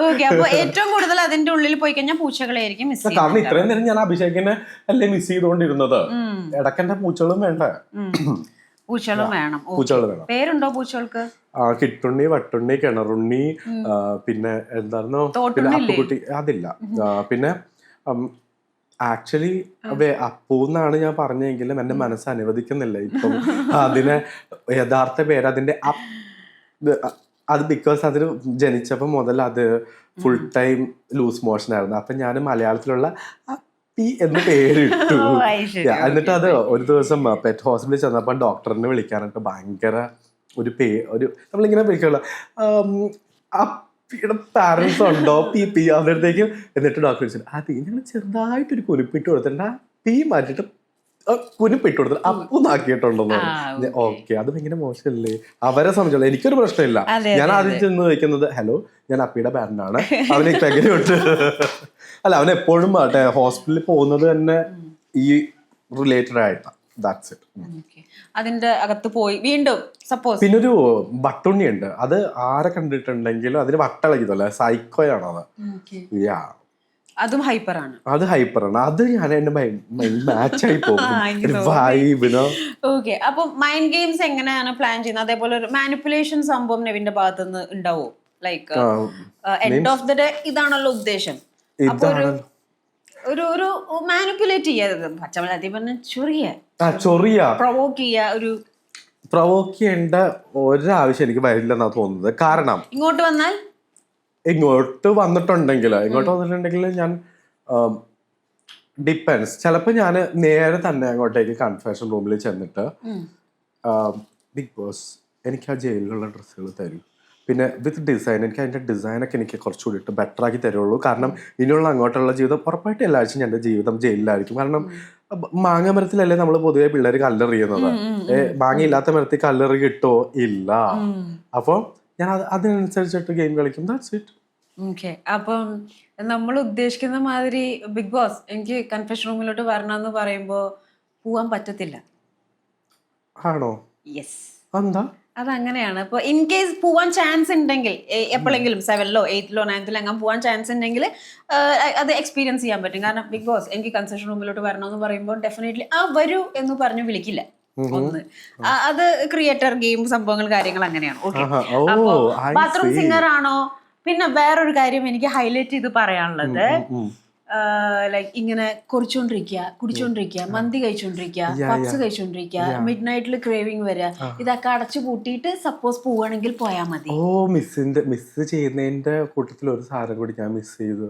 ഓക്കെ, അപ്പൊ ഏറ്റവും കൂടുതൽ അതിന്റെ ഉള്ളിൽ പോയി കഴിഞ്ഞാൽ പൂച്ചകളെ ആയിരിക്കും മിസ് ചെയ്യുന്നത്. കാരണം ഇത്രയും നേരം ഞാൻ അഭിഷേകിനെ അല്ലേ മിസ് ചെയ്തുകൊണ്ടിരുന്നത്. ഇടയ്ക്കെന്റെ പൂച്ചകളും വേണ്ട. പൂച്ചകളും വേണം. പൂച്ചകൾ വേണം. പേരുണ്ടോ പൂച്ചകൾക്ക്? കിട്ടുണ്ണി, വട്ടുണ്ണി, കിണറുണ്ണി, പിന്നെ എന്തായിരുന്നു, പിന്നെ അപ്പുകുട്ടി. അതില്ല. പിന്നെ ആക്ച്വലി അപ്പൂന്നാണ് ഞാൻ പറഞ്ഞെങ്കിലും എന്റെ മനസ്സ് അനുവദിക്കുന്നില്ല ഇപ്പം അതിനെ യഥാർത്ഥ പേര്. അതിന്റെ അത് ബിക്കോസ് അതിന് ജനിച്ചപ്പോൾ മുതൽ അത് ഫുൾ ടൈം ലൂസ് മോഷൻ ആയിരുന്നു. അപ്പൊ ഞാൻ മലയാളത്തിലുള്ള അപ്പി എന്ന് പേരിട്ടു. എന്നിട്ട് അത് ഒരു ദിവസം പെറ്റ് ഹോസ്പിറ്റലിൽ ചെന്നപ്പോൾ ഡോക്ടറിനെ വിളിക്കാനായിട്ട് ഭയങ്കര ഒരു നമ്മളിങ്ങനെ വിളിക്കുള്ള അപ്പിയുടെ പാരൻസ് ഉണ്ടോ പി അവരുടേക്കും. എന്നിട്ട് ഡോക്ടർ ചോദിച്ചു, അത് ഞങ്ങൾ ചെറുതായിട്ടൊരു കുരുപ്പിട്ട് കൊടുത്തിട്ടുണ്ട്, ആ പി മാറ്റിട്ട് കുരുപ്പിട്ട് കൊടുത്തിട്ട് അപ്പൂന്നാക്കിയിട്ടുണ്ടെന്ന് പറഞ്ഞു. ഓക്കെ, അത് ഭയങ്കര മോശമല്ലേ അവരെ സംബന്ധിച്ചുള്ള. എനിക്കൊരു പ്രശ്നമില്ല. ഞാൻ ആദ്യം ചെന്ന് ചോദിക്കുന്നത്, ഹലോ ഞാൻ അപ്പിയുടെ പാരന്റാണ്, അവനേക്ക് എങ്ങനെയുണ്ട്. അല്ല, അവൻ എപ്പോഴും ഹോസ്പിറ്റലിൽ പോകുന്നത് തന്നെ ഈ റിലേറ്റഡ് ആയിട്ടാണ്. That's it. അതിന്റെ അകത്ത് പോയി വീണ്ടും സപ്പോസ്. പിന്നൊരു വട്ടുണ്ണി ഉണ്ട്. അത് ആരെ കണ്ടിട്ടുണ്ടെങ്കിലും അതിന് വട്ടളകിതല്ലേ, സൈക്കോയാണ് അത്. അതും ഹൈപ്പറാണ്. അത് ഹൈപ്പറാണ്. അത് ഞാൻ എന്റെ മാച്ചായി പോകും. ഓക്കെ, അപ്പൊ മൈൻഡ് ഗെയിംസ് എങ്ങനെയാണ് പ്ലാൻ ചെയ്യുന്നത്? അതേപോലെ ഒരു മാനിപ്പുലേഷൻ സംഭവം നെവിന്റെ ഭാഗത്തുനിന്ന് ഉണ്ടാവോ? Like end of the day ഇതാണല്ലോ ഉദ്ദേശം. അപ്പൊ ഒരു മാനിപ്പുലേറ്റ് ചെയ്യാതെ പച്ചമലത്തി പറഞ്ഞ ചൊറിയ പ്രൊവോക്ക് ചെയ്യേണ്ട ഒരാവശ്യം എനിക്ക് വരില്ലെന്നാ തോന്നുന്നത്. കാരണം ഇങ്ങോട്ട് വന്നിട്ടുണ്ടെങ്കിൽ ഞാൻ ഡിപ്പെൻസ്. ചിലപ്പോൾ ഞാൻ നേരെ തന്നെ അങ്ങോട്ടേക്ക് കൺഫെഷൻ റൂമിൽ ചെന്നിട്ട് ബിഗ് ബോസ് എനിക്ക് ആ ജയിലിലുള്ള ഡ്രസ്സുകൾ തരും, പിന്നെ വിത്ത് ഡിസൈൻ. എനിക്ക് അതിൻ്റെ ഡിസൈനൊക്കെ എനിക്ക് കുറച്ചുകൂടി ഇട്ട് ബെറ്റർ ആക്കി തരുള്ളൂ. കാരണം ഇനിയുള്ള അങ്ങോട്ടുള്ള ജീവിതം ഉറപ്പായിട്ട് എല്ലാ ആഴ്ചയും എൻ്റെ ജീവിതം ജയിലിലായിരിക്കും. കാരണം മാങ്ങ മരത്തിലല്ലേ നമ്മൾ പൊതുവെ പിള്ളേർ കല്ലെറിയുന്നത്. മാങ്ങയില്ലാത്ത മരത്തിൽ കല്ലെറി കിട്ടോ? ഇല്ല. അപ്പോൾ ഞാൻ അതിനനുസരിച്ചിട്ട് ഗെയിം കളിക്കും. That's it. ഓക്കെ, അപ്പം നമ്മൾ ഉദ്ദേശിക്കുന്ന മാതിരി ബിഗ് ബോസ് എനിക്ക് കൺഫെഷൻ റൂമിലോട്ട് വരണമെന്ന് പറയുമ്പോൾ പോവാൻ പറ്റത്തില്ല. ആണോ? യെസ്. എന്താ? അതങ്ങനെയാണ്. ഇപ്പോൾ ഇൻ കേസ് പോവാൻ ചാൻസ് ഉണ്ടെങ്കിൽ എപ്പോഴെങ്കിലും 7th, 8th, 9th അങ്ങനെ പോവാൻ ചാൻസ് ഉണ്ടെങ്കിൽ അത് എക്സ്പീരിയൻസ് ചെയ്യാൻ പറ്റും. കാരണം ബിഗ് ബോസ് എനിക്ക് കൺസെഷൻ റൂമിലോട്ട് വരണമെന്ന് പറയുമ്പോൾ ഡെഫിനറ്റ്ലി വരൂ എന്ന് പറഞ്ഞു വിളിക്കില്ല. ഒന്ന് അത് ക്രിയേറ്റർ ഗെയിം സംഭവങ്ങൾ കാര്യങ്ങൾ അങ്ങനെയാണ്. ഓക്കെ, അപ്പോ ബാത്റൂം സിംഗർ ആണോ? പിന്നെ വേറൊരു കാര്യം എനിക്ക് ഹൈലൈറ്റ് ചെയ്ത് പറയാനുള്ളത്, ലൈക്ക് ഇങ്ങനെ കുടിച്ചോണ്ടിരിക്കുക, മന്തി കഴിച്ചോണ്ടിരിക്കുക, പപ്സ് കഴിച്ചോണ്ടിരിക്കുക, മിഡ് നൈറ്റിൽ ക്രേവിങ് വരിക, ഇതൊക്കെ അടച്ചു പൂട്ടിയിട്ട് സപ്പോസ് പോവാണെങ്കിൽ പോയാ മതി. മിസ് ചെയ്യുന്നതിന്റെ കൂട്ടത്തിൽ ഒരു സാധനം കൂടി ഞാൻ മിസ് ചെയ്തു.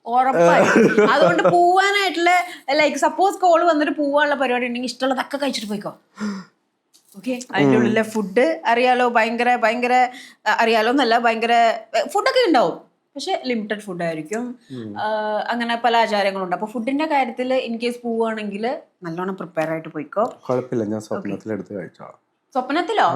ഉറപ്പായിട്ടും. അതുകൊണ്ട് പോവാനായിട്ടുള്ള ലൈക്ക് സപ്പോസ് കോള് വന്നിട്ട് പോവാനുള്ള പരിപാടി ഉണ്ടെങ്കിൽ ഇഷ്ടമുള്ളതൊക്കെ കഴിച്ചിട്ട് പോയിക്കോ. ഓക്കെ, അതിൻ്റെ ഉള്ളിലെ ഫുഡ് അറിയാലോ, ഭയങ്കര അറിയാലോ എന്നല്ല, ഭയങ്കര ഫുഡൊക്കെ ഉണ്ടാവും, പക്ഷെ ലിമിറ്റഡ് ഫുഡായിരിക്കും. അങ്ങനെ പല ആചാരങ്ങളുണ്ട്. അപ്പൊ ഫുഡിന്റെ കാര്യത്തിൽ ഇൻ കേസ് പോവുകയാണെങ്കിൽ നല്ലോണം പ്രിപ്പയർ ആയിട്ട് പോയിക്കോ. കുഴപ്പമില്ല, ഞാൻ സ്വപ്നത്തിൽ എടുത്ത് കഴിച്ചോളാം. സ്വപ്നത്തിലോ?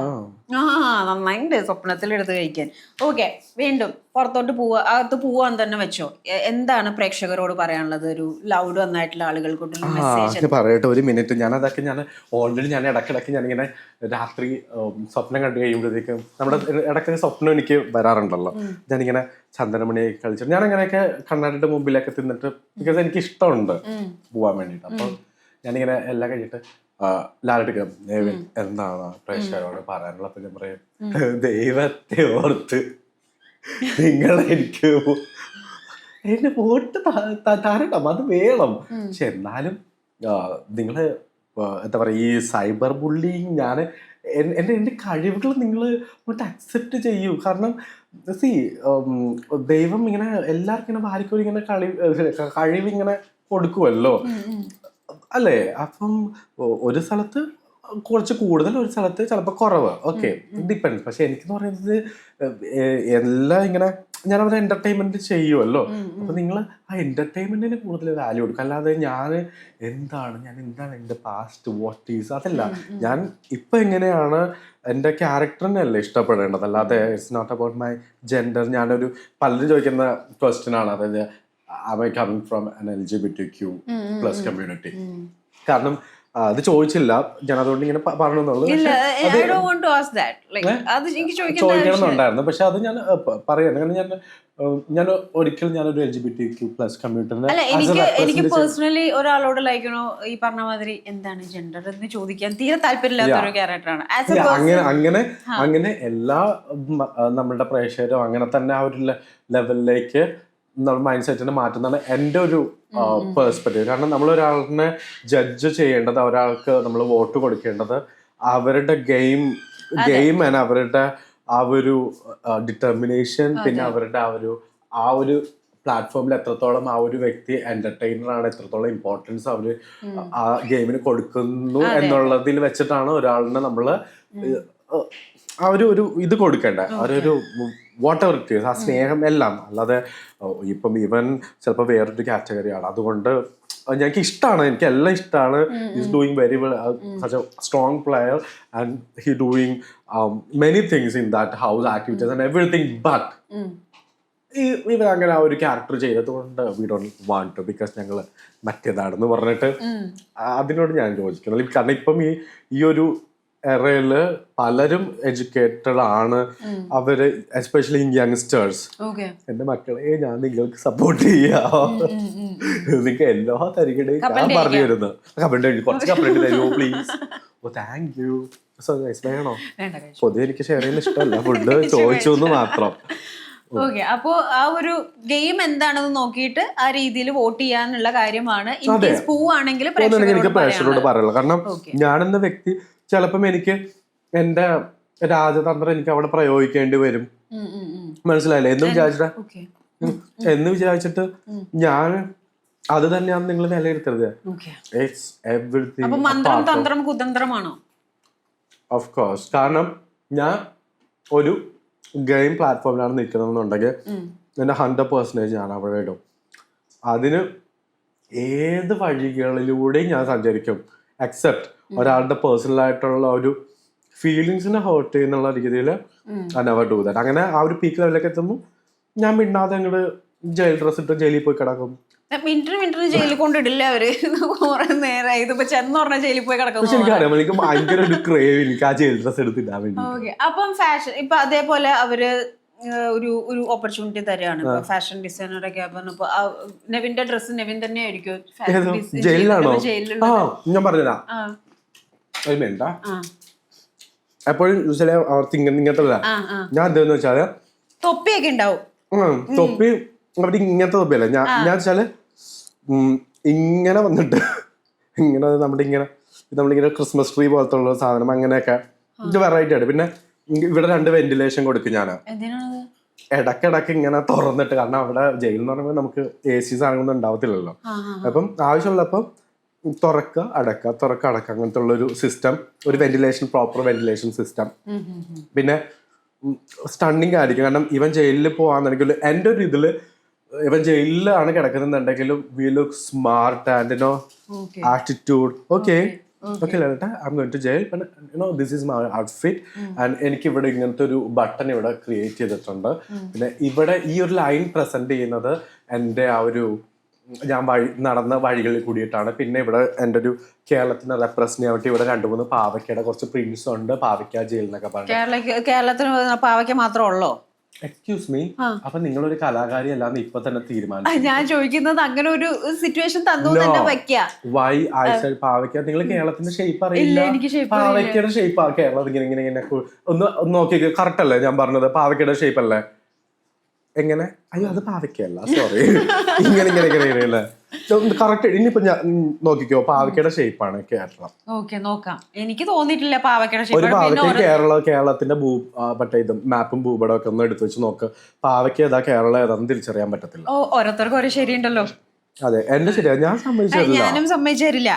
ആ നന്നായിണ്ട് സ്വപ്നത്തിൽ എടുത്ത് കഴിക്കാൻ. ഓക്കെ, വീണ്ടും പുറത്തോട്ട് പോവാ, അകത്ത് പോവാൻ തന്നെ വെച്ചോ. എന്താണ് പ്രേക്ഷകരോട് പറയാനുള്ളത്? ഒരു ലൗഡ് നന്നായിട്ടുള്ള ആളുകൾക്കൊരു മെസ്സേജ് പറയട്ടെ ഒരു മിനിറ്റ്. അതൊക്കെ ഞാൻ ഓൾറെഡി ഇടക്കിടക്ക് ഞാനിങ്ങനെ രാത്രി സ്വപ്നം കണ്ടു കഴിയുമ്പോഴത്തേക്കും നമ്മുടെ ഇടയ്ക്ക് സ്വപ്നം എനിക്ക് വരാറുണ്ടല്ലോ. ഞാനിങ്ങനെ ചന്ദനമണി കളിച്ചിട്ട് ഞാൻ അങ്ങനെയൊക്കെ കണ്ണാടിന്റെ മുമ്പിലൊക്കെ തിന്നിട്ട് ബിക്കോസ് എനിക്ക് ഇഷ്ടമുണ്ട് പോവാൻ വേണ്ടിയിട്ട്. അപ്പം ഞാനിങ്ങനെ എല്ലാം കഴിഞ്ഞിട്ട് ലാലെടുക്കാം എന്താണ് പ്രേക്ഷകരോട് പറയാനുള്ള. അപ്പൊ ഞാൻ പറയും, ദൈവത്തെ ഓർത്ത് നിങ്ങളെനിക്ക് എന്നെ വോട്ട് തരണം, അത് വേണം. പക്ഷെ എന്നാലും നിങ്ങള് എന്താ പറയാ, ഈ സൈബർ ബുള്ളിങ് ഞാൻ എൻ്റെ കഴിവുകൾ നിങ്ങൾ അക്സെപ്റ്റ് ചെയ്യൂ. കാരണം ദൈവം ഇങ്ങനെ എല്ലാവർക്കും ഇങ്ങനെ വാരിക്കോരി ഇങ്ങനെ കഴിവിങ്ങനെ കൊടുക്കുമല്ലോ അല്ലേ. അപ്പം ഒരു സ്ഥലത്ത് കുറച്ച് കൂടുതൽ, ഒരു സ്ഥലത്ത് ചിലപ്പോൾ കുറവ്. Okay, depends. പക്ഷെ എനിക്കെന്ന് പറയുന്നത് എല്ലാം ഇങ്ങനെ ഞാൻ അവരെ എന്റർടൈൻമെന്റ് ചെയ്യുമല്ലോ. അപ്പൊ നിങ്ങൾ ആ എന്റർടൈൻമെന്റിന് കൂടുതൽ വാല്യൂ കൊടുക്കും. അല്ലാതെ ഞാൻ എന്താണ് എൻ്റെ പാസ്റ്റ് വാട്ട് ഈസ് അതല്ല. ഞാൻ ഇപ്പൊ എങ്ങനെയാണ് എൻ്റെ ക്യാരക്ടറിനെ അല്ലേ ഇഷ്ടപ്പെടേണ്ടത്, അല്ലാതെ it's not about my gender. ഞാനൊരു പലരും ചോദിക്കുന്ന ക്വസ്റ്റ്യൻ ആണ്, അതായത് am I coming from an LGBTQ+ community? കാരണം അത് ചോദിച്ചില്ല ഞാൻ, അതുകൊണ്ട് ഇങ്ങനെ പറഞ്ഞെന്നുള്ളൂ. ചോദിക്കണമെന്നുണ്ടായിരുന്നു, പക്ഷെ അത് ഞാൻ പറയണം. കാരണം ഞാൻ ഒരിക്കലും ഞാനൊരു LGBTQ+ കമ്മ്യൂണിറ്റിനെ എനിക്ക് പേഴ്സണലി ഒരാളോട് ലൈക്കണോ ഈ പറഞ്ഞ മാതിരി എന്താണ് ജെൻഡർ എന്ന് ചോദിക്കാൻ തീരെ താല്പര്യമില്ലാത്തൊരു ക്യാരക്ടറാണ്. അങ്ങനെ എല്ലാ നമ്മളുടെ പ്രേക്ഷകരും അങ്ങനെ തന്നെ ആ ഒരു ലെവലിലേക്ക് നമ്മൾ മൈൻഡ് സെറ്റിനെ മാറ്റുന്നതാണ് എൻ്റെ ഒരു പേഴ്സ്പെക്റ്റീവ്. കാരണം നമ്മൾ ഒരാളിനെ ജഡ്ജ് ചെയ്യേണ്ടത്, ഒരാൾക്ക് നമ്മൾ വോട്ട് കൊടുക്കേണ്ടത് അവരുടെ ഗെയിം ആൻഡ് അവരുടെ ആ ഒരു ഡിറ്റർമിനേഷൻ, പിന്നെ അവരുടെ ആ ഒരു പ്ലാറ്റ്ഫോമിൽ എത്രത്തോളം ആ ഒരു വ്യക്തി എന്റർടൈനർ ആണ്, എത്രത്തോളം ഇമ്പോർട്ടൻസ് അവർ ആ ഗെയിമിന് കൊടുക്കുന്നു എന്നുള്ളതിൽ വെച്ചിട്ടാണ് ഒരാളിനെ നമ്മൾ ആ ഒരു ഇത് കൊടുക്കേണ്ട. ഒരു വാട്ട് എവർ ഇറ്റ് ഈസ്, ആ സ്നേഹം എല്ലാം. അല്ലാതെ ഇപ്പം ഇവൻ ചിലപ്പോൾ വേറൊരു കാറ്റഗറിയാണ്, അതുകൊണ്ട് ഞങ്ങൾക്ക് ഇഷ്ടമാണ്, എനിക്ക് എല്ലാം ഇഷ്ടമാണ്. Is doing very well, such a strong player and he doing many things in that house activities and everything. But ഇവർ അങ്ങനെ ആ ഒരു ക്യാരക്ടർ ചെയ്തത് കൊണ്ട് we don't want to, because ഞങ്ങൾ മറ്റേതാണെന്ന് പറഞ്ഞിട്ട് അതിനോട് ഞാൻ യോജിക്കണം. കാരണം ഇപ്പം ഈ ഒരു എറയില് പലരും എഡ്യൂക്കേറ്റഡ് ആണ് അവര്, എസ്പെഷ്യലി യങ്സ്റ്റേഴ്സ്. എന്റെ മക്കളെ ഞാൻ നിങ്ങൾക്ക് സപ്പോർട്ട് ചെയ്യാം, നിങ്ങൾക്ക് എല്ലാ തരികട ഞാൻ പറഞ്ഞു തരുന്നത്. കമന്റ് കുറച്ച് കമന്റ് തരുമോ പ്ലീസ്? Oh thank you. വേണോ? പൊതുവെ എനിക്ക് ഷെയർ ചെയ്യുന്ന ഇഷ്ടമല്ല, ഫുഡ് ചോദിച്ചു എന്ന് മാത്രം. ഓക്കെ, അപ്പോ ആ ഒരു ഗെയിം എന്താണെന്ന് നോക്കിയിട്ട് ആ രീതിയിൽ വോട്ട് ചെയ്യാനുള്ള കാര്യമാണ്. പോവാണെങ്കിൽ എനിക്ക് പ്രേക്ഷകരോട് പറയാനുള്ളത്. കാരണം ഞാനെന്ന വ്യക്തി ചിലപ്പം എനിക്ക് എന്റെ രാജതന്ത്രം എനിക്ക് അവിടെ പ്രയോഗിക്കേണ്ടി വരും, മനസ്സിലായില്ലേ? എന്ന് വിചാരിച്ചിട്ട് ഞാൻ അത് തന്നെയാണ് നിങ്ങൾ വിലയിരുത്തരുത്. ഇറ്റ്സ് എവരിതിങ് മന്ത്രം തന്ത്രം കുതന്ത്രമാണോ? Of course. കാരണം ഞാൻ ഒരു ഗെയിം പ്ലാറ്റ്ഫോമിലാണ് നിൽക്കുന്നതെന്നുണ്ടെങ്കിൽ എൻ്റെ 100% ഞാൻ അവിടെ ഇടും. അതിന് ഏത് വഴികളിലൂടെയും ഞാൻ സഞ്ചരിക്കും, എക്സെപ്റ്റ് ഒരാളുടെ പേഴ്സണൽ ആയിട്ടുള്ള ഒരു ഫീലിങ്സിനെ ഹേർട്ട് ചെയ്യുന്നുള്ള രീതിയിൽ ഐ നെവർ ഡു ദാറ്റ്. അങ്ങനെ ആ ഒരു പീക്ക് ലെവലിലേക്ക് എത്തുമ്പോൾ ഞാൻ മിണ്ടാതെ അങ്ങോട്ട് ജയിൽ ഡ്രസ് ഇട്ട് ജയിലിൽ പോയി കിടക്കും. മിനിറ്റിന് ജയിലിൽ കൊണ്ടിടില്ല അവര്, കുറെ നേരമായി ഇതിപ്പോ ചെന്ന് പറഞ്ഞ ജയിലിൽ പോയി കിടക്കും. എനിക്കറിയാം, എനിക്ക് ഭയങ്കര ഒരു ക്രേവ് എനിക്ക് ആ ജയിൽ ഡ്രസ് എടുത്തിടാൻ വേണ്ടി. അപ്പം ഫാഷൻ ഇപ്പൊ അതേപോലെ അവര് ഒരു ഓപ്പർച്യൂണിറ്റി തരാണ്, ഫാഷൻ ഡിസൈനറൊക്കെ. അപ്പൊ നെവിന്റെ ഡ്രസ് നെവിൻ തന്നെ ആയിരിക്കും ജയിലിലാണോ? ഞാൻ പറഞ്ഞുതരാം. എപ്പോഴും അവർക്ക് ഇങ്ങനത്തെ ഞാൻ എന്താന്ന് വെച്ചാല് തൊപ്പിയൊക്കെ ഉണ്ടാവും. തൊപ്പി അവിടെ ഇങ്ങനത്തെ തൊപ്പിയല്ല. ഞാൻ വെച്ചാല് ഇങ്ങനെ വന്നിട്ട് ഇങ്ങനെ നമ്മളിങ്ങനെ ക്രിസ്മസ് ട്രീ പോലത്തെ ഉള്ള സാധനം അങ്ങനെയൊക്കെ ഇത് വെറൈറ്റി ആണ്. പിന്നെ ഇവിടെ 2 വെന്റിലേഷൻ കൊടുക്കും ഞാൻ ഇടക്കിടക്ക് ഇങ്ങനെ തുറന്നിട്ട്. കാരണം അവിടെ ജയിൽ എന്ന് പറയുമ്പോൾ നമുക്ക് AC സാധനങ്ങളൊന്നും ഉണ്ടാവത്തില്ലല്ലോ. അപ്പം ആവശ്യമുള്ളപ്പം തുറക്കുക അടക്കുക അങ്ങനത്തെ ഉള്ളൊരു സിസ്റ്റം, ഒരു വെന്റിലേഷൻ, പ്രോപ്പർ വെന്റിലേഷൻ സിസ്റ്റം. പിന്നെ സ്റ്റണ്ണിങ് ആയിരിക്കും. കാരണം ഇവൻ ജയിലിൽ പോവാന്നുണ്ടെങ്കിൽ എൻ്റെ ഒരു ഇതില് ഇവൻ ജയിലിലാണ് കിടക്കുന്നുണ്ടെങ്കിലും we look smart and attitude. Okay, okay ലേട്ട I am going to jail, this is my outfit and എനിക്ക് ഇവിടെ ഇങ്ങനത്തെ ഒരു ബട്ടൺ ഇവിടെ ക്രിയേറ്റ് ചെയ്തിട്ടുണ്ട്. പിന്നെ ഇവിടെ ഈ ഒരു ലൈൻ പ്രസന്റ് ചെയ്യുന്നത് എൻ്റെ ആ ഒരു ഞാൻ നടന്ന വഴികളിൽ കൂടിയിട്ടാണ്. പിന്നെ ഇവിടെ എൻ്റെ ഒരു കേരളത്തിനെ റെപ്രസെന്റ് ചെയ്യാൻ വേണ്ടി ഇവിടെ 2-3 പാവയ്ക്കയുടെ കുറച്ച് പ്രിന്റ്സ് ഉണ്ട്, പാവയ്ക്ക ജയിൽ എന്നൊക്കെ പറഞ്ഞു. കേരളത്തിന് പാവയ്ക്ക മാത്രമേ ഉള്ളോ? എക്സ്ക്യൂസ് മീ, അപ്പൊ നിങ്ങളൊരു കലാകാരി അല്ലാന്ന് ഇപ്പൊ തന്നെ തീരുമാനിച്ചു. ഞാൻ ചോദിക്കുന്നത് അങ്ങനെ ഒരു സിറ്റുവേഷൻ തന്നു തന്നെ വെക്ക. വൈ ഐ സെഡ് പാവയ്ക്ക? നിങ്ങൾ കേരളത്തിന്റെ ഷേപ്പ് അറിയില്ല? പാവയ്ക്കയുടെ ഷേപ്പ് ആ കേരളത്തിൽ ഇങ്ങനെ ഇങ്ങനെ ഇങ്ങനെ ഒന്ന് നോക്കി. കറക്റ്റ് അല്ലേ ഞാൻ പറഞ്ഞത്? പാവയ്ക്കയുടെ ഷേപ്പ് അല്ലേ? എങ്ങനെ? അയ്യോ അത് പാവയ്ക്കല്ല, സോറി. ഇങ്ങനെ ഇങ്ങനെ ഇങ്ങനെയല്ലേ കറക്റ്റ്. ഇനിയിപ്പോ ഞാൻ നോക്കിക്കോ, പാവയ്ക്കയുടെ ഷേപ്പാണ് കേരളം. ഓക്കെ, നോക്കാം. എനിക്ക് തോന്നിയിട്ടില്ല പാവയ്ക്കയുടെ ഷേപ്പ്. ഒരു പാവയ്ക്ക കേരളത്തിന്റെ മറ്റേ ഇത് മാപ്പും ഭൂപടം ഒക്കെ ഒന്ന് എടുത്തു വെച്ച് നോക്ക്. പാവയ്ക്ക ഏതാ കേരളം ഏതാന്ന് തിരിച്ചറിയാൻ പറ്റത്തില്ല. ഓരോരുത്തർക്കും ഓരോ ശരിയുണ്ടല്ലോ. അതെ, എന്റെ ശരിയാ, ഞാൻ സമ്മതിച്ചില്ല. ഞാനും സമ്മതിച്ചില്ല.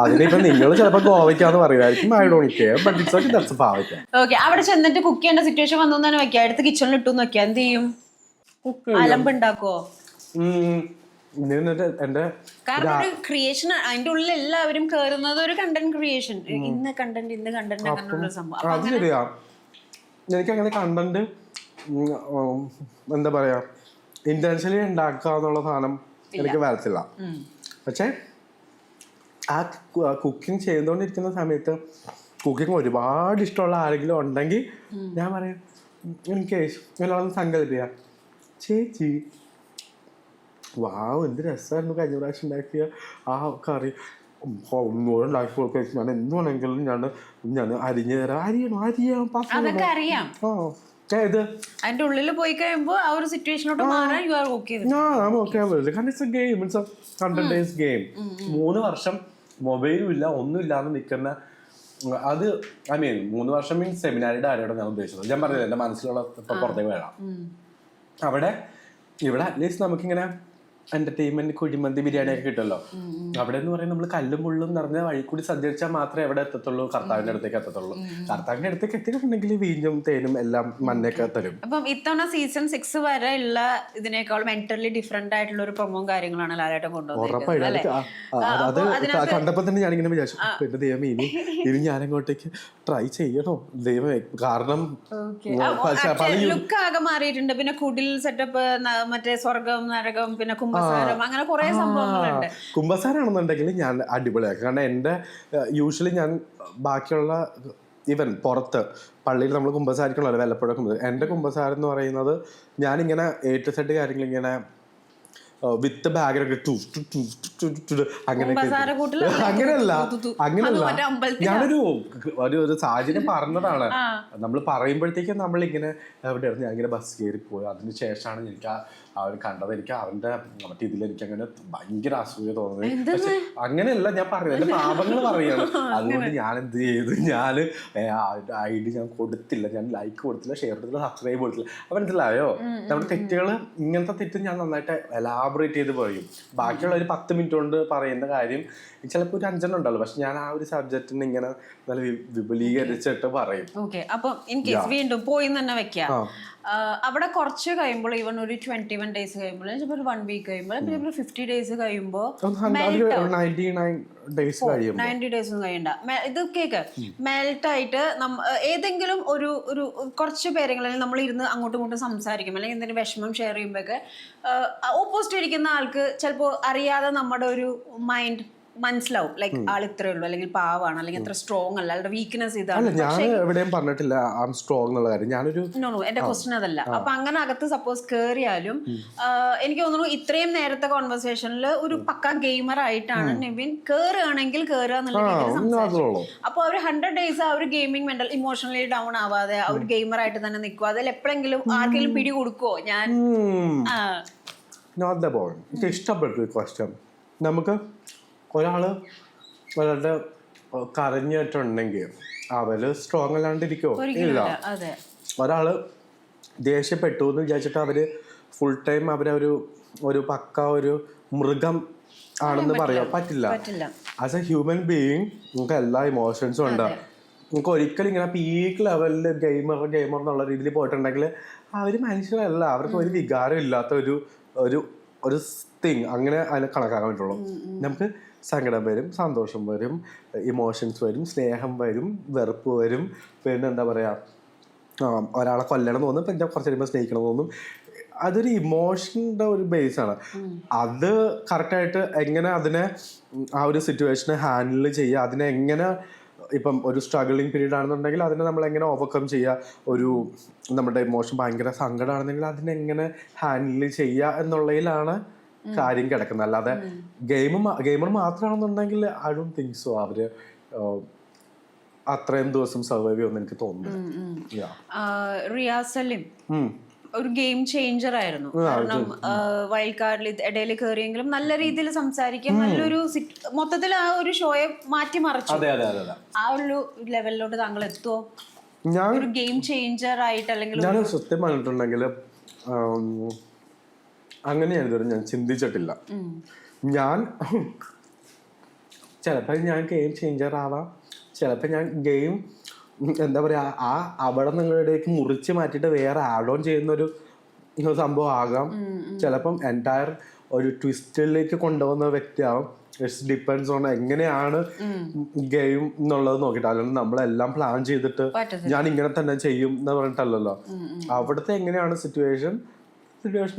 അതിനിപ്പോ നിങ്ങൾ ചിലപ്പോ ഗോവയ്ക്കാന്ന് പറയുമായിരിക്കും. I don't care, but it's okay, that's പാവയ്ക്ക. ഓക്കെ, അവിടെ ചെന്നിട്ട് കുക്ക് ചെയ്യേണ്ട സിറ്റുവേഷൻ വന്നു തന്നെ വെക്കാം. അടുത്ത് കിച്ചണിൽ ഇട്ടു നോക്കിയാ എന്ത് ചെയ്യും? അലമ്പുണ്ടാക്കോ? കാരണം ഒരു ക്രിയേഷൻ, അതിന്റെ ഉള്ളിൽ എല്ലാവരും കേറുന്നത് ഒരു കണ്ടന്റ് ക്രിയേഷൻ. ഇന്ന് കണ്ടന്റ് അങ്ങനെയുള്ള സംഭവം. അത് ശരിയാ, എനിക്കങ്ങനെ കണ്ടന്റ് എന്താ പറയാ ഇന്റൻഷനലി ഉണ്ടാക്കുക എന്നുള്ള സാധനം എനിക്ക് വരത്തില്ല. പക്ഷെ ആ കുക്കിംഗ് ചെയ്തുകൊണ്ടിരിക്കുന്ന സമയത്ത് കുക്കിംഗ് ഒരുപാട് ഇഷ്ടമുള്ള ആരെങ്കിലും ഉണ്ടെങ്കിൽ ഞാൻ പറയാം, എനിക്ക് ഒരാളൊന്ന് സങ്കല്പിക്കുക, ചേച്ചി വാവ് എന്ത് രസമായിരുന്നു കഴിഞ്ഞ പ്രാവശ്യം ഉണ്ടാക്കിയ ആ കറി, ഒന്നുകൂടെ ഉണ്ടാക്കി കൊടുക്കുക, ഞാൻ എന്ത് വേണമെങ്കിലും ഞാൻ അരിഞ്ഞു തരാം. അറിയാം. അതിന്റെ ഉള്ളിൽ പോയി കഴിയുമ്പോ ആ ഒരു സിറ്റുവേഷനോട്ട് മാറാൻ യു ആർ ഓക്കേ. കാരണം it's A game, it's A content based game. 3 വർഷം മൊബൈലും ഇല്ല ഒന്നും ഇല്ലാതെ നിൽക്കുന്ന അത്, ഐ മീൻ 3 വർഷം മീൻസ് സെമിനാരിയുടെ ആരോടെ ഞാൻ ഉദ്ദേശിച്ചത്. ഞാൻ പറഞ്ഞില്ല എന്റെ മനസ്സിലുള്ള ഇപ്പൊ പുറത്തേക്ക് വരാം. ഇവിടെ അറ്റ്ലീസ്റ്റ് നമുക്കിങ്ങനെ എന്റർടൈൻമെന്റ്, കുഴിമന്തി, ബിരിയാണി ഒക്കെ കിട്ടുമല്ലോ. അവിടെ എന്ന് പറയുന്നത് നമ്മൾ കല്ലും മുള്ളും നിറഞ്ഞ വഴി കൂടി സഞ്ചരിച്ചാൽ മാത്രമേ എവിടെ എത്തത്തുള്ളൂ, കർത്താവിന്റെ അടുത്തേക്ക് എത്തത്തുള്ളൂ. കർത്താവിന്റെ അടുത്തേക്ക് എത്തിയിട്ടുണ്ടെങ്കിൽ വീഞ്ഞും തേനും എല്ലാം മണ്ണൊക്കെ തരും. അപ്പം ഇത്തവണ സീസൺ 6 വരെ ഉള്ള ഇതിനേക്കാൾ മെന്റലി ഡിഫറെന്റ് ആയിട്ടുള്ള ഒരു പ്രൊമോയും കാര്യങ്ങളാണ് ലാലേട്ടൻ കൊണ്ടുവന്നത്. അത് കണ്ടപ്പോ തന്നെ ഞാനിങ്ങനെ വിചാരിച്ചു, എന്റെ ദൈവം ഇനി ഞാനങ്ങോട്ടേക്ക് ട്രൈ ചെയ്യണോ ദൈവമേ. കാരണം ലുക്ക് ആകെ മാറിയിട്ടുണ്ട്. പിന്നെ കുടിൽ സെറ്റപ്പ്, മറ്റേ സ്വർഗം, നരകം, പിന്നെ അങ്ങനെ കുറെ സംഭവങ്ങളുണ്ട്. കുമ്പസാരാണെന്നുണ്ടെങ്കിൽ ഞാൻ അടിപൊളിയാക്കും. കാരണം എൻ്റെ യൂഷ്വലി ഞാൻ ബാക്കിയുള്ള ഈവൻ പുറത്ത് പള്ളിയിൽ നമ്മൾ കുമ്പസാരിക്കണമല്ലോ വല്ലപ്പോഴും. എൻ്റെ കുമ്പസാരം എന്ന് പറയുന്നത് ഞാനിങ്ങനെ A to Z കാര്യങ്ങൾ ഇങ്ങനെ വിത്ത് ബാഗിലൊക്കെ അങ്ങനെയല്ല ഞാനൊരു സാഹചര്യം പറഞ്ഞതാണ്. നമ്മൾ പറയുമ്പോഴത്തേക്കും നമ്മളിങ്ങനെ എവിടെയായിരുന്നു, ഞാൻ ഇങ്ങനെ ബസ് കയറിപ്പോയി. അതിന് ശേഷമാണ് എനിക്ക് അവൻ കണ്ടത്. എനിക്ക് അവന്റെ മറ്റേ ഇതിൽ എനിക്ക് അങ്ങനെ ഭയങ്കര അസൂയ തോന്നുന്നത്. പക്ഷെ അങ്ങനെയല്ല ഞാൻ പറയുന്നത്, എന്റെ പാപങ്ങൾ പറയാണ്. അതുകൊണ്ട് ഞാൻ എന്ത് ചെയ്തു, ഞാൻ ID ഞാൻ കൊടുത്തില്ല, ഞാൻ ലൈക്ക് കൊടുത്തില്ല, ഷെയർ കൊടുത്തില്ല, സബ്സ്ക്രൈബ് കൊടുത്തില്ല. അപ്പൊ മനസ്സിലായോ, നമ്മുടെ തെറ്റുകൾ, ഇങ്ങനത്തെ തെറ്റ് ഞാൻ നന്നായിട്ട് എലാബറേറ്റ് ചെയ്ത് പറയും. ബാക്കിയുള്ള ഒരു 10 മിനിറ്റ് കൊണ്ട് പറയുന്ന കാര്യം ചിലപ്പോൾ ഒരു 5 ഉണ്ടല്ലോ, പക്ഷെ ഞാൻ ആ ഒരു സബ്ജക്റ്റിന് ഇങ്ങനെ നല്ല വിപുലീകരിച്ചിട്ട് പറയും. ഓക്കെ, അപ്പൊ ഇൻ കേസ് വീണ്ടും പോയി തന്നെ വെക്കാം. അവിടെ കുറച്ച് കഴിയുമ്പോൾ, ഈവൻ ഒരു 21 ഡേയ്സ് കഴിയുമ്പോൾ, ഒരു 1 വീക്ക് കഴിയുമ്പോൾ, പിന്നെ 50 ഡേയ്സ് കഴിയുമ്പോൾ, 90 ഡേയ്സും കഴിയണ്ട, ഇത് കേക്ക് മെൽറ്റ് ആയിട്ട് ഏതെങ്കിലും ഒരു കുറച്ച് പേരെങ്കിലും നമ്മൾ ഇരുന്ന് അങ്ങോട്ടും ഇങ്ങോട്ടും സംസാരിക്കും, അല്ലെങ്കിൽ എന്തെങ്കിലും വിഷമം ഷെയർ ചെയ്യുമ്പോഴൊക്കെ ഓപ്പോസിറ്റ് ഇരിക്കുന്ന ആൾക്ക് ചിലപ്പോൾ അറിയാതെ നമ്മുടെ ഒരു മൈൻഡ് മനസ്സിലാവും, ലൈക്ക് ആൾ ഇത്രേ ഉള്ളൂ, അല്ലെങ്കിൽ പാവാണ്, അല്ലെങ്കിൽ അത്ര സ്ട്രോങ് അല്ല, ആളുടെ വീക്ക്നെസ് ഇതാണ്. ഞാൻ എവിടെയും പറഞ്ഞിട്ടില്ല ഐ ആം സ്ട്രോങ് എന്നുള്ള കാര്യം. നോ എന്റെ ക്വസ്റ്റ്യൻ അതല്ല. അപ്പൊ അങ്ങനെ അകത്ത് സപ്പോസ് കേറിയാലും എനിക്ക് തോന്നുന്നു ഇത്രയും നേരത്തെ കോൺവെർസേഷനിൽ ഒരു പക്ക ഗെയിമർ ആയിട്ടാണ് നെവിൻ കേറുകയാണെങ്കിൽ കേറുക എന്നുള്ള രീതിയിൽ സംസാരിച്ചു. അപ്പൊ ഒരു 100 ഡേയ്സ് ആ ഒരു ഗെയിമിംഗ് മെന്റൽ ഇമോഷണലി ഡൗൺ ആവാതെ ആ ഒരു ഗെയിമർ ആയിട്ട് തന്നെ നിൽക്കുക. അതിൽ എപ്പോഴെങ്കിലും ആർക്കെങ്കിലും പിടി കൊടുക്കുവോ? ഞാൻ നോട്ട് ദ പോയിന്റ്. എനിക്ക് ഇഷ്ടപ്പെട്ടു ക്വസ്റ്റ്യൻ. നമുക്ക് ഒരാളുടെ കരഞ്ഞിട്ടുണ്ടെങ്കിൽ അവര് സ്ട്രോങ് അല്ലാണ്ടിരിക്കുമോ? ഇല്ല. ഒരാള് ദേഷ്യപ്പെട്ടു എന്ന് വിചാരിച്ചിട്ട് അവര് ഫുൾ ടൈം ഒരു പക്ക ഒരു മൃഗം ആണെന്ന് പറയാൻ പറ്റില്ല. ആസ് എ ഹ്യൂമൻ ബീയിങ് നമുക്ക് എല്ലാ ഇമോഷൻസും ഉണ്ട്. നമുക്ക് ഒരിക്കലും ഇങ്ങനെ പീക്ക് ലെവലിൽ ഗെയിമർ എന്നുള്ള രീതിയിൽ പോയിട്ടുണ്ടെങ്കിൽ അവർ മനുഷ്യരല്ല, അവർക്ക് ഒരു വികാരം ഇല്ലാത്ത ഒരു തിങ് അങ്ങനെ അതിനെ കണക്കാക്കാൻ പറ്റുള്ളൂ. നമുക്ക് സങ്കടം വരും, സന്തോഷം വരും, ഇമോഷൻസ് വരും, സ്നേഹം വരും, വെറുപ്പ് വരും, പിന്നെ എന്താ പറയുക, ഒരാളെ കൊല്ലണം തോന്നും, പിന്നെ കുറച്ച് കഴിയുമ്പോൾ സ്നേഹിക്കണം തോന്നും. അതൊരു ഇമോഷൻ്റെ ഒരു ബേസാണ്. അത് കറക്റ്റായിട്ട് എങ്ങനെ അതിനെ ആ ഒരു സിറ്റുവേഷനെ ഹാൻഡിൽ ചെയ്യുക, അതിനെ എങ്ങനെ ഇപ്പം ഒരു സ്ട്രഗിളിങ് പീരീഡ് ആണെന്നുണ്ടെങ്കിൽ അതിനെ നമ്മൾ എങ്ങനെ ഓവർകം ചെയ്യുക, ഒരു നമ്മുടെ ഇമോഷൻ ഭയങ്കര സങ്കടമാണെന്നെങ്കിൽ അതിനെങ്ങനെ ഹാൻഡിൽ ചെയ്യുക എന്നുള്ളതിലാണ് കാര്യം കിടക്കുന്നത്. അല്ലാതെ ഗെയിമർ മാത്രമാണെന്നുണ്ടെങ്കിൽ ഐ ഡോണ്ട് തിങ്ക് സോ അവര് അത്രയും ദിവസം സർവൈവ് ചെയ്യുമെന്ന് എനിക്ക് തോന്നുന്നു. റിയാസ് സലീം ഒരു ഗെയിം ചേഞ്ചർ ആയിരുന്നു. കാരണം വൈൽഡ് കാർഡിൽ ഇടയിൽ കയറിയെങ്കിലും നല്ല രീതിയിൽ സംസാരിക്കും, നല്ലൊരു മൊത്തത്തിൽ ആ ഒരു ഷോയെ മാറ്റിമറിച്ചു. ആ ഒരു ലെവലിലോട്ട് താങ്കൾ എത്തുമോ? ഒരു ഗെയിം ചേഞ്ചർ ആയിട്ട് അല്ലെങ്കിൽ ഞാൻ സത്യം പറഞ്ഞിട്ടുണ്ടെങ്കിൽ അങ്ങനെയാണ് ഇതുവരെ ഞാൻ ചിന്തിച്ചിട്ടില്ല. ഞാൻ ചിലപ്പോൾ ഞാൻ ഗെയിം ചേഞ്ചർ ആവാം, ചിലപ്പോൾ ഞാൻ ഗെയിം എന്താ പറയുക ആ അവിടെ നിങ്ങളിടേക്ക് മുറിച്ച് മാറ്റിയിട്ട് വേറെ ആഡ് ഓൺ ചെയ്യുന്നൊരു സംഭവം ആകാം. ചിലപ്പം എൻറ്റയർ ഒരു ട്വിസ്റ്റിലേക്ക് കൊണ്ടുപോകുന്ന വ്യക്തിയാവും. ഇറ്റ്സ് ഡിപ്പെൻഡ്സ് ഓൺ എങ്ങനെയാണ് ഗെയിം എന്നുള്ളത് നോക്കിയിട്ട്. അല്ലെങ്കിൽ നമ്മളെല്ലാം പ്ലാൻ ചെയ്തിട്ട് ഞാൻ ഇങ്ങനെ തന്നെ ചെയ്യും എന്ന് പറഞ്ഞിട്ടല്ലല്ലോ. അവിടുത്തെ എങ്ങനെയാണ് സിറ്റുവേഷൻ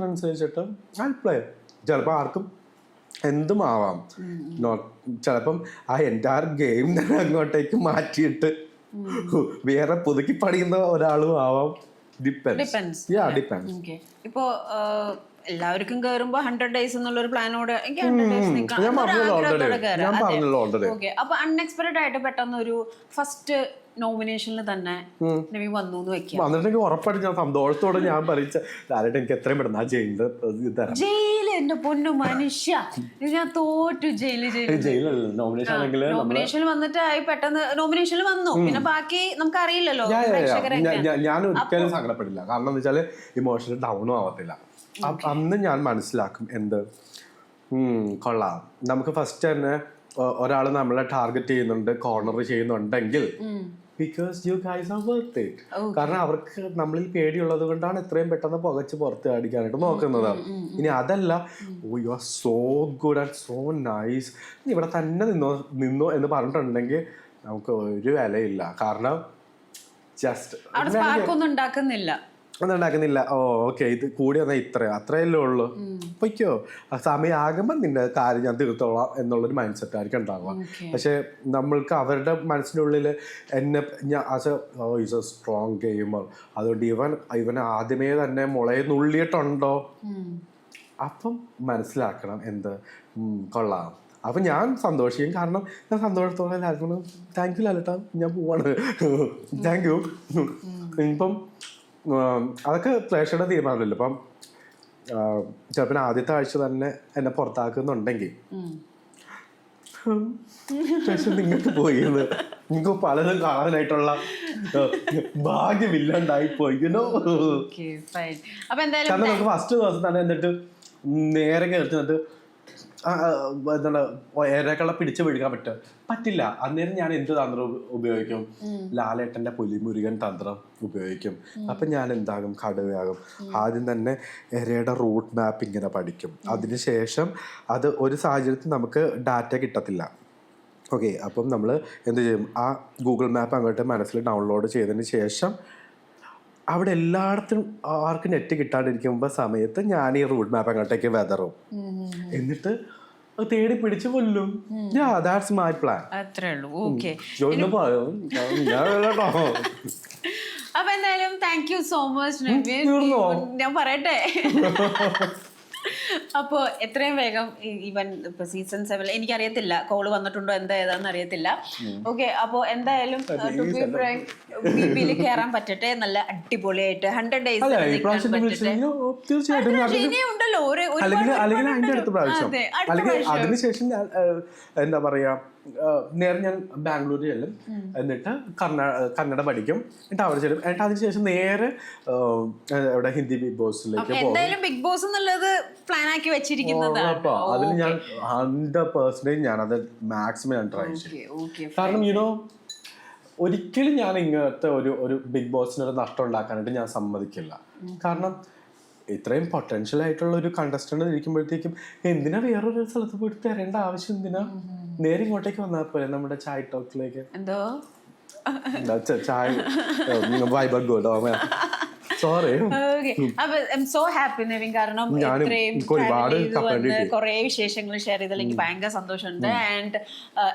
അനുസരിച്ചിട്ട് ഐ പ്ലേ. ചിലപ്പോൾ ആർക്കും എന്തും ആവാം. ചിലപ്പം ആ എൻറ്റയർ ഗെയിം തന്നെ അങ്ങോട്ടേക്ക് മാറ്റിയിട്ട് വേറെ പുതുക്കി പഠിക്കുന്ന ഒരാളും ആവാം. ഇപ്പോ എല്ലാവർക്കും കയറുമ്പോ 100 days എന്നുള്ളൊരു പ്ലാനോട് അപ്പൊ അൺഎക്സ്പെക്ടഡ് ആയിട്ട് പെട്ടെന്ന് ഒരു ഫസ്റ്റ് നോമിനേഷനിൽ തന്നെ നവി വന്നു എന്ന് വെക്കാം. വന്നിട്ടുണ്ടെങ്കിൽ ഉറപ്പായിട്ട് ഞാൻ സന്തോഷത്തോടെ ഞാൻ പറിച്ച എനിക്ക് എത്രയും പെട്ടെന്ന് ആ ജയില് എന്റെ പൊന്നു മനുഷ്യ, ഞാൻ തോറ്റു. നോമിനേഷനിൽ വന്നിട്ട് പെട്ടെന്ന് നോമിനേഷനിൽ വന്നു, പിന്നെ ബാക്കി നമുക്ക് അറിയില്ലല്ലോ. ഞാൻ ഒരിക്കലും സങ്കടപ്പെടില്ല. കാരണം എന്താ വെച്ചാല് ഇമോഷണൽ ഡൗണും ആവത്തില്ല. അന്ന് ഞാൻ മനസ്സിലാക്കും എന്ത് കൊള്ളാം. നമുക്ക് ഫസ്റ്റ് തന്നെ ഒരാൾ നമ്മളെ ടാർഗറ്റ് ചെയ്യുന്നുണ്ട്, കോർണർ ചെയ്യുന്നുണ്ടെങ്കിൽ because you guys are worth it. കാരണം അവർക്ക് നമ്മളിൽ പേടിയുള്ളത് കൊണ്ടാണ് ഇത്രയും പെട്ടെന്ന് പുകച്ച് പുറത്ത് അടിക്കാനായിട്ട് നോക്കുന്നത്. ഇനി അതല്ല, oh you are so good and so nice, ഇവിടെ തന്നെ നിന്നോ എന്ന് പറഞ്ഞിട്ടുണ്ടെങ്കിൽ നമുക്ക് ഒരു വിലയില്ല. കാരണം ജസ്റ്റ് ഒന്നും ഉണ്ടാക്കുന്നില്ല. ഓ ഓക്കെ, ഇത് കൂടി വന്നാൽ അത്രയല്ലേ ഉള്ളൂ, പൊയ്ക്കോ, സമയമാകുമ്പോൾ നിന്റെ കാര്യം ഞാൻ തീർത്തോളാം എന്നുള്ളൊരു മൈൻഡ് സെറ്റ് ആയിരിക്കും ഉണ്ടാവുക. പക്ഷെ നമ്മൾക്ക് അവരുടെ മനസ്സിൻ്റെ ഉള്ളിൽ എന്നെ ഞാൻ ആസ് എ സ്ട്രോങ് ഗെയിമർ, അതുകൊണ്ട് ഇവൻ ആദ്യമേ തന്നെ മുളയെ നുള്ളിയിട്ടുണ്ടോ, അപ്പം മനസ്സിലാക്കണം എന്ത് കൊള്ളാം. അപ്പം ഞാൻ സന്തോഷിക്കും. കാരണം ഞാൻ സന്തോഷത്തോടെ എല്ലാവർക്കും താങ്ക് യു ലാലേട്ടാ, ഞാൻ പോവാണ്, താങ്ക് യു. ഇപ്പം അതൊക്കെ പ്രേക്ഷകരുടെ തീരുമാനമല്ലോ. ഇപ്പം ചിലപ്പോൾ ആദ്യത്തെ ആഴ്ച തന്നെ എന്നെ പുറത്താക്കുന്നുണ്ടെങ്കിൽ നിങ്ങൾക്ക് പോയത് നിങ്ങൾക്ക് പലതും കാണാനായിട്ടുള്ള ഭാഗ്യമില്ലാണ്ടായി പോയി. കാരണം നമുക്ക് ഫസ്റ്റ് ദിവസം തന്നെ എന്നിട്ട് നേരെ കയറി എന്താണ് ഏറെക്കള പിടിച്ചു പിടിക്കാൻ പറ്റില്ല. അന്നേരം ഞാൻ എന്ത് തന്ത്രം ഉപയോഗിക്കും? ലാലേട്ടന്റെ പുലിമുരുകൻ തന്ത്രം ഉപയോഗിക്കും. അപ്പം ഞാൻ എന്താകും? കടുവയാകും. ആദ്യം തന്നെ എരയുടെ റൂട്ട് മാപ്പ് ഇങ്ങനെ പഠിക്കും. അതിനുശേഷം അത് ഒരു സാഹചര്യത്തിൽ നമുക്ക് ഡാറ്റ കിട്ടത്തില്ല. ഓക്കെ, അപ്പം നമ്മൾ എന്ത് ചെയ്യും? ആ ഗൂഗിൾ മാപ്പ് അങ്ങോട്ട് മനസ്സിൽ ഡൗൺലോഡ് ചെയ്തതിന് ശേഷം അവിടെ എല്ലായിടത്തും ആർക്കും നെറ്റ് കിട്ടാണ്ടിരിക്കുമ്പോൾ സമയത്ത് ഞാൻ ഈ റൂട്ട് മാപ്പ് അങ്ങോട്ടേക്ക് വെതറും, എന്നിട്ട് തേടി പിടിച്ചു കൊല്ലും. That's my plan. അത്രേ ഉള്ളൂ. ഓക്കെ, അപ്പൊ എന്തായാലും താങ്ക് യു സോ മച്ച്. ഞാൻ പറയട്ടെ, അപ്പോൾ എത്രയും വേഗം ഈവൻ ഇപ്പൊ സീസൺ 7 എനിക്കറിയത്തില്ല കോള് വന്നിട്ടുണ്ടോ എന്താ ഏതാന്ന് അറിയത്തില്ല. ഓക്കെ, അപ്പോൾ എന്തായാലും ബിബിയിൽ കയറാൻ പറ്റട്ടെ, നല്ല അടിപൊളിയായിട്ട് 100 days ഉണ്ടല്ലോ. അതിനുശേഷം ഞാൻ എന്താ പറയാ, നേരെ ഞാൻ ബാംഗ്ലൂരിൽ ചെല്ലും, എന്നിട്ട് കന്നഡ പഠിക്കും, എന്നിട്ട് അവിടെ ചെല്ലും, എന്നിട്ട് അതിനുശേഷം നേരെ ഇവിടെ ഹിന്ദി ബിഗ് ബോസിലേക്ക് പോകും. ബിഗ് ബോസ് എന്നുള്ളത് പ്ലാൻ ആക്കി വെച്ചിരിക്കുന്നതാണ്. അതിൽ ഞാൻ 100% ഞാനത് മാക്സിമം ഞാൻ ട്രൈ ചെയ്യും. കാരണം യുനോ ഒരിക്കലും ഞാൻ ഇങ്ങനത്തെ ഒരു ബിഗ് ബോസിനൊരു നഷ്ടം ഉണ്ടാക്കാനായിട്ട് ഞാൻ സമ്മതിക്കില്ല. കാരണം ഇത്രയും പൊട്ടൻഷ്യൽ ആയിട്ടുള്ള ഒരു കണ്ടസ്റ്റന്റ് ഇരിക്കുമ്പോഴത്തേക്കും എന്തിനാ വേറൊരു സ്ഥലത്ത് പോയിട്ട് തരേണ്ട ആവശ്യം എന്തിനാ? നേരെ ഇങ്ങോട്ടേക്ക് വന്നാൽ പോലെ നമ്മുടെ ചായ ടോക്കിലേക്ക്. എന്തോ ചായ വൈബ് ഗുഡ്. സോറി. അപ്പൊ I M so happy Nivin, കാരണം ഇത്രയും കുറെ വിശേഷങ്ങൾ ഷെയർ ചെയ്തതിൽ എനിക്ക് ഭയങ്കര സന്തോഷമുണ്ട്. ആൻഡ്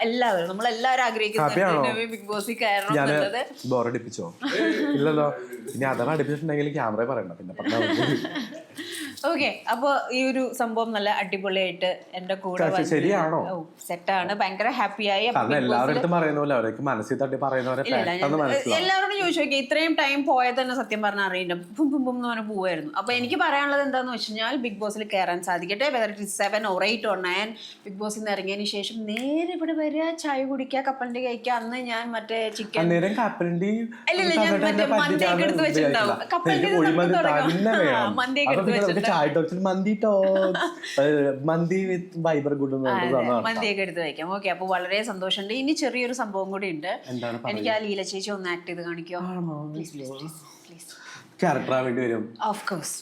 എല്ലാവരും നമ്മളെല്ലാവരും ആഗ്രഹിക്കുന്നുണ്ട് നിവിൻ ബിഗ് ബോസിൽ കയറണം എന്നുള്ളത്. ബോറടിപ്പിച്ചോ? ഇല്ലല്ലോ. ഇനി അഥവാ അടുപ്പിച്ചിട്ടുണ്ടെങ്കിൽ ക്യാമറ പറയണ്ട, പിന്നെ പറഞ്ഞാൽ മതി. ഓക്കെ, അപ്പൊ ഈ ഒരു സംഭവം നല്ല അടിപൊളിയായിട്ട് എന്റെ കൂടെ ശരിയാണോ? സെറ്റാണ്, ഭയങ്കര ഹാപ്പിയായി. എല്ലാവരും പറയുന്ന പോലെ അവർക്ക് മനസ്സിൽ തട്ടി പറയുന്നവരെ എല്ലാവരോടും ചോദിച്ചു നോക്കി, ഇത്രയും ടൈം പോയത് തന്നെ സത്യം പറഞ്ഞാൽ അറിയില്ല, പും പും പും എന്ന് പറഞ്ഞ് പോവായിരുന്നു. അപ്പൊ എനിക്ക് പറയാനുള്ളത് എന്താന്ന് വെച്ച് കഴിഞ്ഞാൽ ബിഗ് ബോസിൽ കയറാൻ സാധിക്കട്ടെ. Whether it 7 or 8 or 9 big ബോസിൽ നിന്ന് ഇറങ്ങിയതിന് ശേഷം നേരെ ഇവിടെ വരിക, ചായ കുടിക്കുക, കപ്പലണ്ടി കഴിക്കുക. അന്ന് ഞാൻ മറ്റേ ചിക്കൻ കപ്പലണ്ടി ഞാൻ മറ്റേ മന്തിയൊക്കെ എടുത്ത് വെച്ചിട്ടുണ്ടാവും. കപ്പലണ്ടി മന്തിയൊക്കെ എടുത്ത് വെച്ചിട്ടുണ്ടാവും. മന്തിയൊക്കെ എടുത്ത് വയ്ക്കാം. ഓക്കെ, അപ്പൊ വളരെ സന്തോഷമുണ്ട്. ഇനി ചെറിയൊരു സംഭവം കൂടി ഉണ്ട്. എനിക്ക് ആ ലീല ചേച്ചി ഒന്ന് ആക്ട് ചെയ്ത് കാണിക്കോ? Please please please. ക്യാരക്ടർ ആവേണ്ടി വരും. Of course.